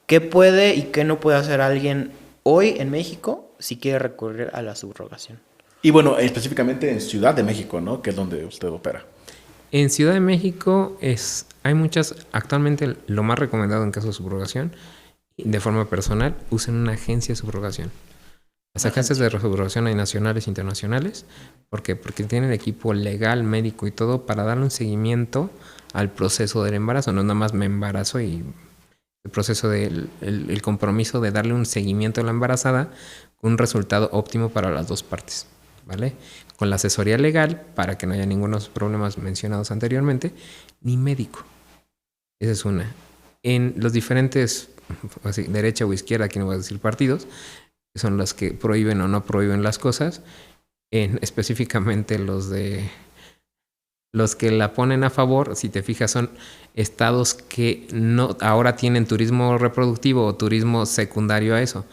¿qué puede y qué no puede hacer alguien hoy en México si quiere recurrir a la subrogación? Y bueno, específicamente en Ciudad de México, ¿no? Que es donde usted opera. En Ciudad de México hay muchas, actualmente lo más recomendado en caso de subrogación, de forma personal, usen una agencia de subrogación. Las agencias de subrogación hay nacionales e internacionales. ¿Por qué? Porque tienen equipo legal, médico y todo para darle un seguimiento al proceso del embarazo. No es nada más me embarazo y el proceso del el compromiso de darle un seguimiento a la embarazada con un resultado óptimo para las dos partes, ¿vale? Con la asesoría legal para que no haya ninguno de los problemas mencionados anteriormente, ni médico. Esa es una. En los diferentes, así, derecha o izquierda, aquí no voy a decir partidos, que son los que prohíben o no prohíben las cosas, específicamente los que la ponen a favor, si te fijas, son estados que no ahora tienen turismo reproductivo o turismo secundario a eso.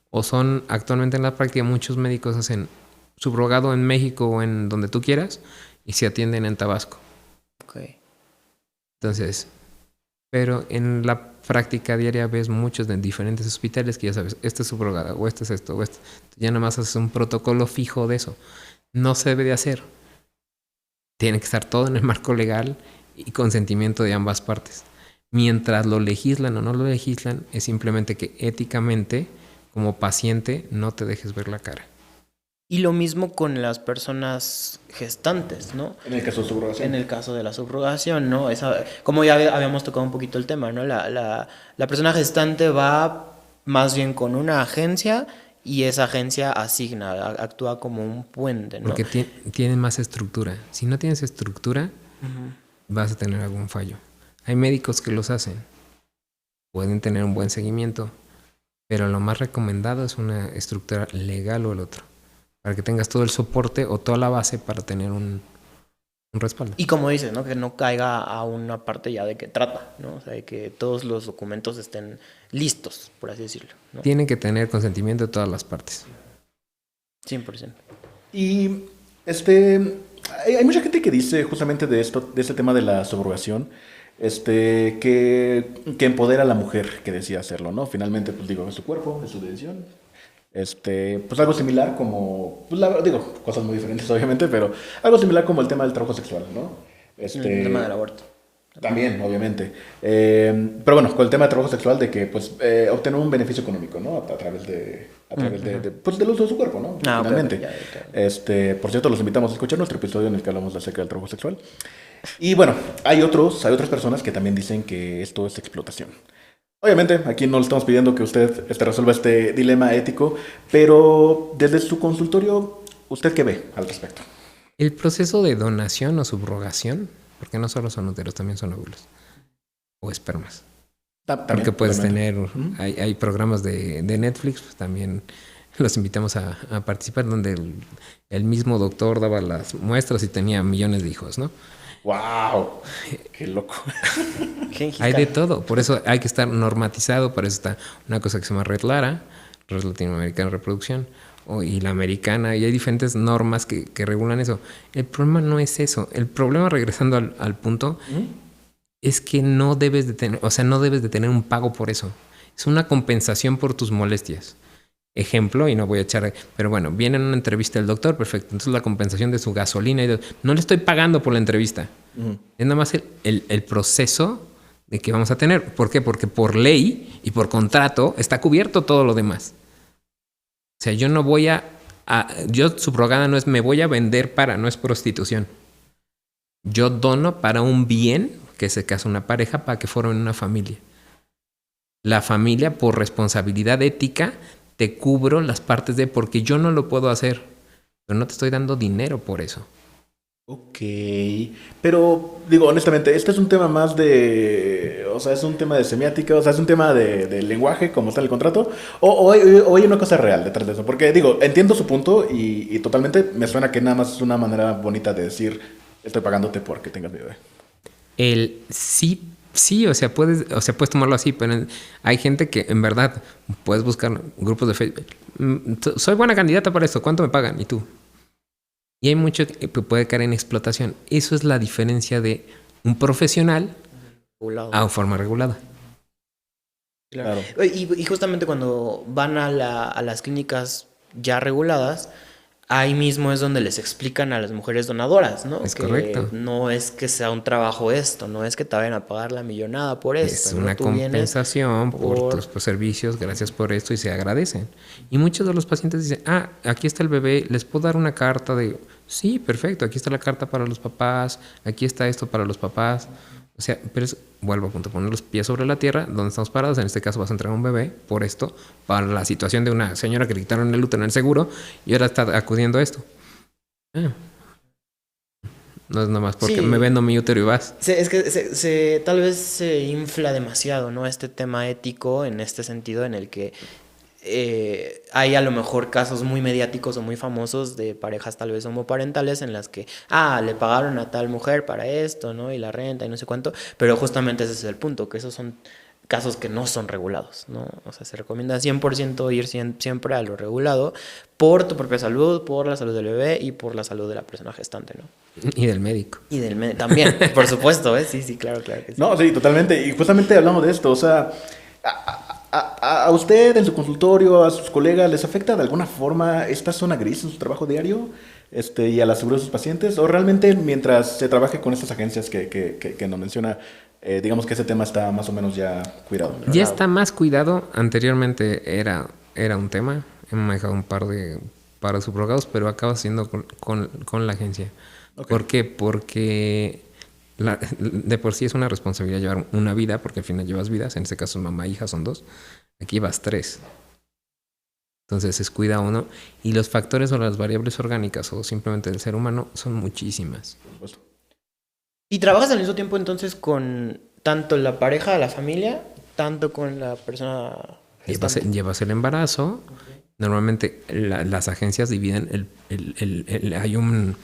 O son actualmente en la práctica muchos médicos hacen subrogado en México o en donde tú quieras y se atienden en Tabasco. Okay. Entonces, pero en la práctica diaria ves muchos de diferentes hospitales que ya sabes, este es subrogada o este es esto o este. Ya nada más haces un protocolo fijo de eso. No se debe de hacer. Tiene que estar todo en el marco legal y consentimiento de ambas partes. Mientras lo legislan o no lo legislan, es simplemente que éticamente, como paciente, no te dejes ver la cara. Y lo mismo con las personas gestantes, ¿no? En el caso de subrogación. En el caso de la subrogación, ¿no? Como ya habíamos tocado un poquito el tema, ¿no? La persona gestante va más bien con una agencia y esa agencia asigna, actúa como un puente, ¿no? Porque tienen más estructura. Si no tienes estructura, vas a tener algún fallo. Hay médicos que los hacen. Pueden tener un buen seguimiento, pero lo más recomendado es una estructura legal o el otro, para que tengas todo el soporte o toda la base para tener un respaldo. Y como dices, ¿no? Que no caiga a una parte ya de que trata, ¿no? O sea, de que todos los documentos estén listos, por así decirlo, ¿no? Tienen que tener consentimiento de todas las partes. 100%. Y hay mucha gente que dice justamente de este tema de la subrogación, que empodera a la mujer que decide hacerlo, ¿no? Finalmente, pues digo, es su cuerpo, es su decisión. Pues algo similar como, pues digo, cosas muy diferentes obviamente, pero algo similar como el tema del trabajo sexual, ¿no? El tema del aborto. También, obviamente. Pero bueno, con el tema del trabajo sexual de que, pues, obtener un beneficio económico, ¿no? A través pues, del uso de su cuerpo, ¿no? Finalmente. Okay. Por cierto, los invitamos a escuchar nuestro episodio en el que hablamos acerca del trabajo sexual. Y bueno, hay otras personas que también dicen que esto es explotación. Obviamente, aquí no le estamos pidiendo que usted resuelva este dilema ético, pero desde su consultorio, ¿Usted qué ve al respecto? El proceso de donación o subrogación, porque no solo son úteros, también son óvulos o espermas. También, Porque puedes totalmente. tener, hay programas de Netflix, pues también los invitamos a participar, donde el mismo doctor daba las muestras y tenía millones de hijos, ¿no? ¡Wow! ¡Qué loco! Gengis Hay de Khan. todo, por eso hay que estar normatizado, para eso está una cosa que se llama Red Lara, Red Latinoamericana de Reproducción, y la americana, y hay diferentes normas que regulan eso. El problema no es eso, el problema, regresando al punto, es que no debes de tener, o sea, no debes de tener un pago por eso. Es una compensación por tus molestias. Ejemplo, y no voy a echar, pero bueno, viene en una entrevista el doctor, perfecto. Entonces la compensación de su gasolina, no le estoy pagando por la entrevista. Es nada más el proceso de que vamos a tener. ¿Por qué? Porque por ley y por contrato está cubierto todo lo demás. O sea, yo no voy yo subrogada no es me voy a vender para, no es prostitución. Yo dono para un bien, que se casa una pareja, para que formen una familia. La familia, por responsabilidad ética, te cubro las partes de porque yo no lo puedo hacer, pero no te estoy dando dinero por eso. Ok, pero digo, honestamente, este es un tema más de, o sea, es un tema de semiótica, o sea, es un tema de lenguaje, como está en el contrato, o hay una cosa real detrás de eso, porque digo, entiendo su punto y totalmente me suena que nada más es una manera bonita de decir, estoy pagándote porque tengas mi bebé. Sí, o sea, puedes tomarlo así, pero hay gente que en verdad puedes buscar grupos de Facebook. Soy buena candidata para esto, ¿cuánto me pagan? ¿Y tú? Y hay mucho que puede caer en explotación. Eso es la diferencia de un profesional a forma regulada. Claro. Y justamente cuando van a las clínicas ya reguladas, ahí mismo es donde les explican a las mujeres donadoras, ¿no? Es que correcto. no es que sea un trabajo esto, no es que te vayan a pagar la millonada por esto. Es ¿no? una Tú vienes compensación por tus servicios, gracias por esto, y se agradecen. Y muchos de los pacientes dicen, aquí está el bebé, ¿les puedo dar una carta de...? Sí, perfecto, aquí está la carta para los papás, aquí está esto para los papás. O sea, pero vuelvo a punto, poner los pies sobre la tierra, donde estamos parados. En este caso vas a entregar un bebé por esto, para la situación de una señora que le quitaron el útero en el seguro y ahora está acudiendo a esto. No es nada más porque me vendo mi útero y vas. Es que tal vez se infla demasiado, ¿no? Este tema ético en este sentido en el que hay a lo mejor casos muy mediáticos o muy famosos de parejas tal vez homoparentales en las que, le pagaron a tal mujer para esto, ¿no? Y la renta y no sé cuánto, pero justamente ese es el punto, que esos son casos que no son regulados, ¿no? O sea, se recomienda 100% ir siempre a lo regulado por tu propia salud, por la salud del bebé y por la salud de la persona gestante, ¿no? Y del médico. Y del médico también, por supuesto, ¿eh? Sí, claro que sí. No, sí, totalmente. Y justamente hablamos de esto, o sea, a usted en su consultorio, a sus colegas, ¿les afecta de alguna forma esta zona gris en su trabajo diario? Y a la salud de sus pacientes, o realmente mientras se trabaje con estas agencias que nos menciona, digamos que ese tema está más o menos ya cuidado. Ya está más cuidado. Anteriormente era un tema. Hemos manejado un par de subrogados, pero acaba siendo con la agencia. Okay. ¿Por qué? Porque de por sí es una responsabilidad llevar una vida, porque al final llevas vidas. En este caso mamá e hija son 2. Aquí vas 3. Entonces es cuida uno. Y los factores o las variables orgánicas o simplemente del ser humano son muchísimas. Por supuesto. ¿Y trabajas al mismo tiempo entonces con tanto la pareja, la familia, tanto con la persona gestante? Llevas el embarazo. Okay. Normalmente las agencias dividen hay un...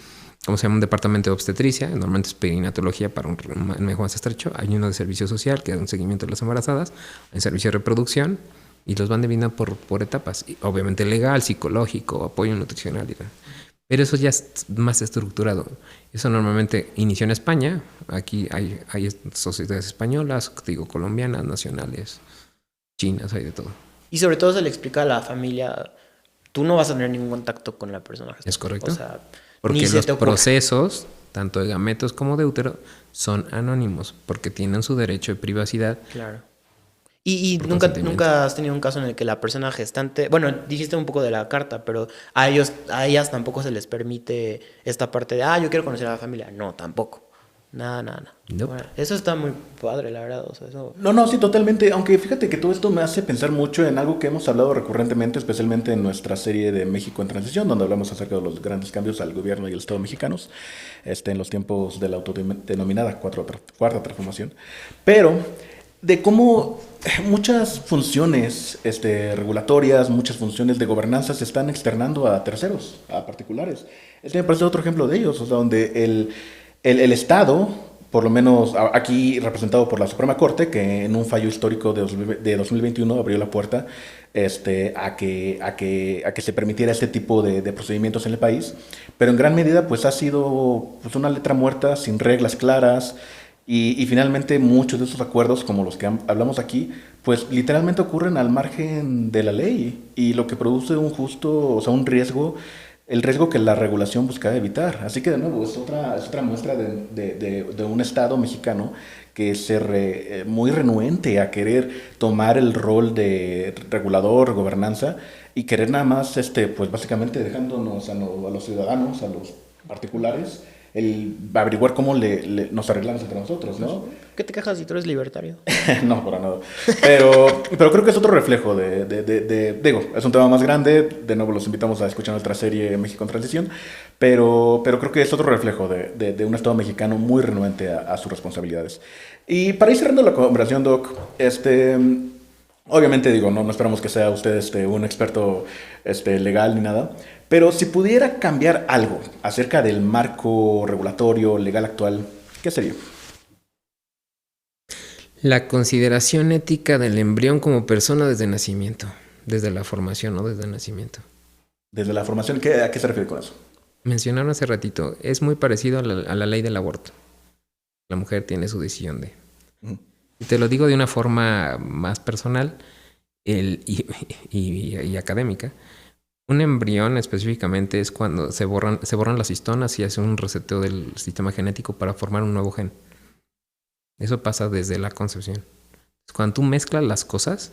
¿Cómo se llama? Un departamento de obstetricia, normalmente es perinatología para un manejo más estrecho. Hay uno de servicio social que da un seguimiento de las embarazadas, hay servicio de reproducción y los van dividiendo por etapas. Y obviamente legal, psicológico, apoyo nutricional y tal. Pero eso ya es más estructurado. Eso normalmente inició en España. Aquí hay sociedades españolas, digo, colombianas, nacionales, chinas, hay de todo. Y sobre todo se le explica a la familia, tú no vas a tener ningún contacto con la persona gestante. ¿Es correcto? O sea, porque los procesos, tanto de gametos como de útero, son anónimos, porque tienen su derecho de privacidad. Claro. Y nunca has tenido un caso en el que la persona gestante, bueno, dijiste un poco de la carta, pero a ellas tampoco se les permite esta parte de, yo quiero conocer a la familia. No, tampoco. Nada. Nope. Bueno, eso está muy padre, la verdad. O sea, eso... No, sí, totalmente. Aunque fíjate que todo esto me hace pensar mucho en algo que hemos hablado recurrentemente, especialmente en nuestra serie de México en Transición, donde hablamos acerca de los grandes cambios al gobierno y el Estado mexicanos, en los tiempos de la autodenominada cuarta transformación. Pero de cómo muchas funciones regulatorias, muchas funciones de gobernanza se están externando a terceros, a particulares. Este me parece otro ejemplo de ellos, o sea, donde el Estado, por lo menos aquí representado por la Suprema Corte, que en un fallo histórico de 2021 abrió la puerta a que se permitiera este tipo de procedimientos en el país, pero en gran medida pues ha sido pues, una letra muerta, sin reglas claras, y finalmente muchos de esos acuerdos, como los que hablamos aquí, pues literalmente ocurren al margen de la ley, y lo que produce un riesgo, el riesgo que la regulación busca evitar. Así que de nuevo es otra muestra de un Estado mexicano que muy renuente a querer tomar el rol de regulador, gobernanza, y querer nada más, pues básicamente dejándonos a los ciudadanos, a los particulares, el averiguar cómo nos arreglamos entre nosotros, ¿no? ¿Qué te quejas si tú eres libertario? No, para nada. Pero creo que es otro reflejo digo, es un tema más grande, de nuevo los invitamos a escuchar nuestra serie México en Transición, pero creo que es otro reflejo de un Estado mexicano muy renuente a sus responsabilidades. Y para ir cerrando la conversación, Doc, obviamente digo, no esperamos que sea usted un experto legal ni nada, pero si pudiera cambiar algo acerca del marco regulatorio legal actual, ¿qué sería? La consideración ética del embrión como persona desde nacimiento, desde la formación, no desde el nacimiento. Desde la formación, ¿a qué se refiere con eso? Mencionaron hace ratito, es muy parecido a la ley del aborto. La mujer tiene su decisión de... Y te lo digo de una forma más personal y académica. Un embrión específicamente es cuando se borran las histonas y hace un reseteo del sistema genético para formar un nuevo gen. Eso pasa desde la concepción. Cuando tú mezclas las cosas,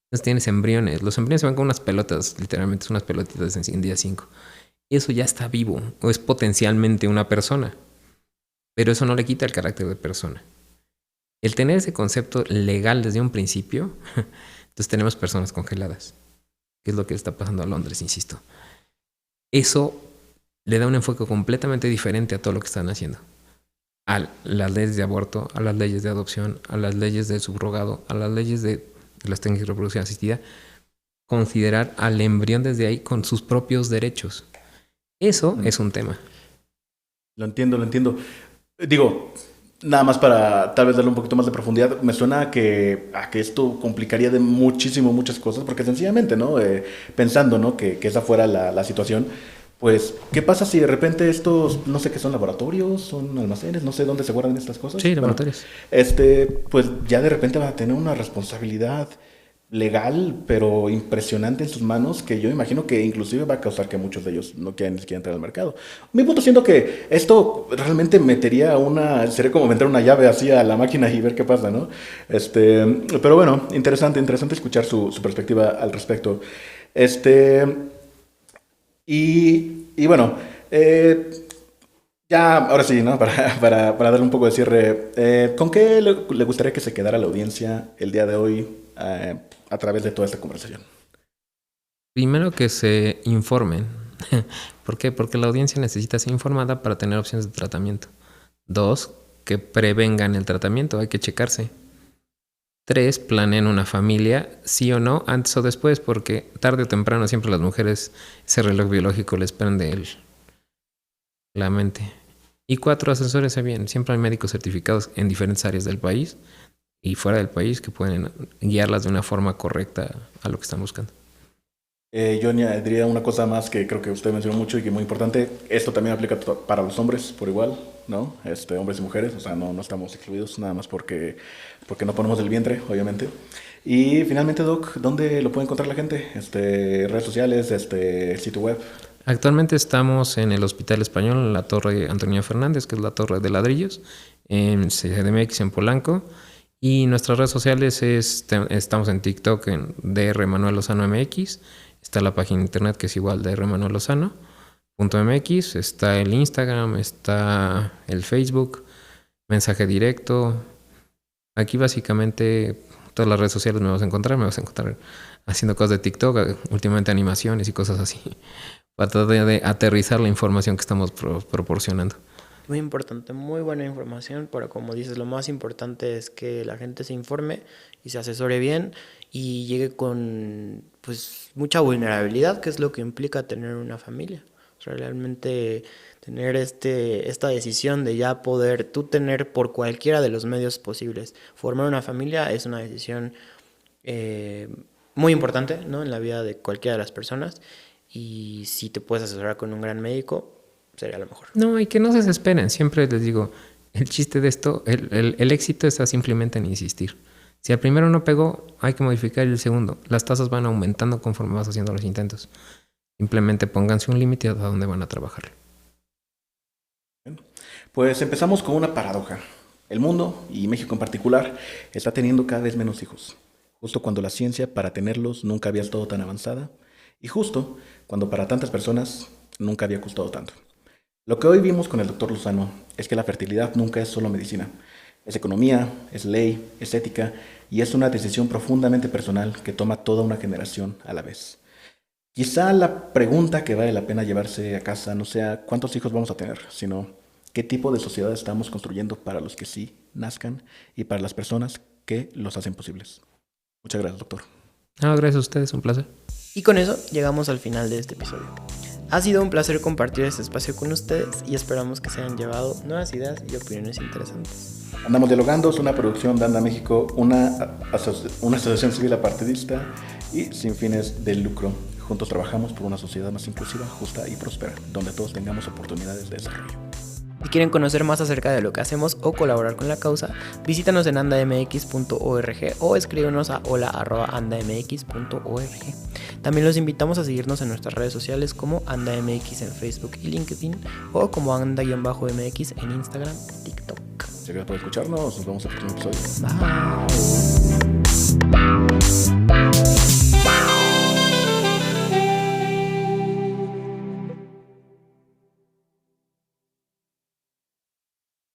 entonces tienes embriones. Los embriones se van con unas pelotas, literalmente son unas pelotitas en día 5. Y eso ya está vivo, o es potencialmente una persona. Pero eso no le quita el carácter de persona. El tener ese concepto legal desde un principio, entonces tenemos personas congeladas. Que es lo que está pasando a Londres, insisto. Eso le da un enfoque completamente diferente a todo lo que están haciendo. A las leyes de aborto, a las leyes de adopción, a las leyes de subrogado, a las leyes de las técnicas de reproducción asistida. Considerar al embrión desde ahí con sus propios derechos. Eso es un tema. Lo entiendo. Digo, nada más para tal vez darle un poquito más de profundidad, me suena a que esto complicaría de muchas cosas, porque sencillamente, ¿no? Pensando, ¿no? Que esa fuera la situación, pues, ¿qué pasa si de repente estos, no sé qué son, laboratorios, son almacenes, no sé dónde se guardan estas cosas? Sí, laboratorios. Pues ya de repente van a tener una responsabilidad legal, pero impresionante en sus manos, que yo imagino que inclusive va a causar que muchos de ellos no quieran ni siquiera entrar al mercado. Mi punto siendo que esto realmente sería como meter una llave así a la máquina y ver qué pasa, ¿no? Pero bueno, interesante escuchar su perspectiva al respecto. Y bueno, ya, ahora sí, ¿no? Para darle un poco de cierre, ¿con qué le gustaría que se quedara la audiencia el día de hoy a través de toda esta conversación? Primero, que se informen. ¿Por qué? Porque la audiencia necesita ser informada para tener opciones de tratamiento. 2, que prevengan el tratamiento, hay que checarse. 3, planeen una familia, sí o no, antes o después, porque tarde o temprano siempre las mujeres ese reloj biológico les prende la mente. Y 4, asesórense bien. Siempre hay médicos certificados en diferentes áreas del país y fuera del país que pueden guiarlas de una forma correcta a lo que están buscando. Yo añadiría una cosa más que creo que usted mencionó mucho y que es muy importante. Esto también aplica para los hombres por igual, ¿no? Hombres y mujeres, o sea, no estamos excluidos nada más porque no ponemos el vientre, obviamente. Y finalmente, Doc, ¿dónde lo puede encontrar la gente? Redes sociales, sitio web. Actualmente estamos en el Hospital Español, en la Torre Antonio Fernández, que es la torre de ladrillos, en CDMX, en Polanco. Y nuestras redes sociales estamos en TikTok, en DR Manuel Lozano MX. Está la página de internet que es igual, drmanuellozano.mx. Está el Instagram, está el Facebook. mensaje directo. Aquí básicamente todas las redes sociales me vas a encontrar haciendo cosas de TikTok, últimamente animaciones y cosas así, para tratar de aterrizar la información que estamos proporcionando. Muy importante, muy buena información, pero como dices, lo más importante es que la gente se informe y se asesore bien y llegue con pues mucha vulnerabilidad, que es lo que implica tener una familia. O sea, realmente tener esta decisión de ya poder tú tener por cualquiera de los medios posibles formar una familia es una decisión muy importante, ¿no? En la vida de cualquiera de las personas, y si te puedes asesorar con un gran médico sería lo mejor. No, y que no se desesperen. Siempre les digo, el chiste de esto, el éxito está simplemente en insistir. Si al primero no pegó, hay que modificar el segundo. Las tasas van aumentando conforme vas haciendo los intentos. Simplemente pónganse un límite a dónde van a trabajar. Pues empezamos con una paradoja. El mundo, y México en particular, está teniendo cada vez menos hijos. Justo cuando la ciencia para tenerlos nunca había estado tan avanzada. Y justo cuando para tantas personas nunca había costado tanto. Lo que hoy vimos con el doctor Lozano es que la fertilidad nunca es solo medicina. Es economía, es ley, es ética y es una decisión profundamente personal que toma toda una generación a la vez. Quizá la pregunta que vale la pena llevarse a casa no sea cuántos hijos vamos a tener, sino qué tipo de sociedad estamos construyendo para los que sí nazcan y para las personas que los hacen posibles. Muchas gracias, doctor. Gracias a ustedes, un placer. Y con eso llegamos al final de este episodio. Ha sido un placer compartir este espacio con ustedes y esperamos que se hayan llevado nuevas ideas y opiniones interesantes. Andamos Dialogando es una producción de Anda México, una asociación civil apartidista y sin fines de lucro. Juntos trabajamos por una sociedad más inclusiva, justa y próspera, donde todos tengamos oportunidades de desarrollo. Si quieren conocer más acerca de lo que hacemos o colaborar con la causa, visítanos en andamx.org o escríbenos a hola@andamx.org. También los invitamos a seguirnos en nuestras redes sociales como AndaMX en Facebook y LinkedIn o como anda-mx en Instagram y TikTok. Gracias por escucharnos, nos vemos en el próximo episodio. Bye.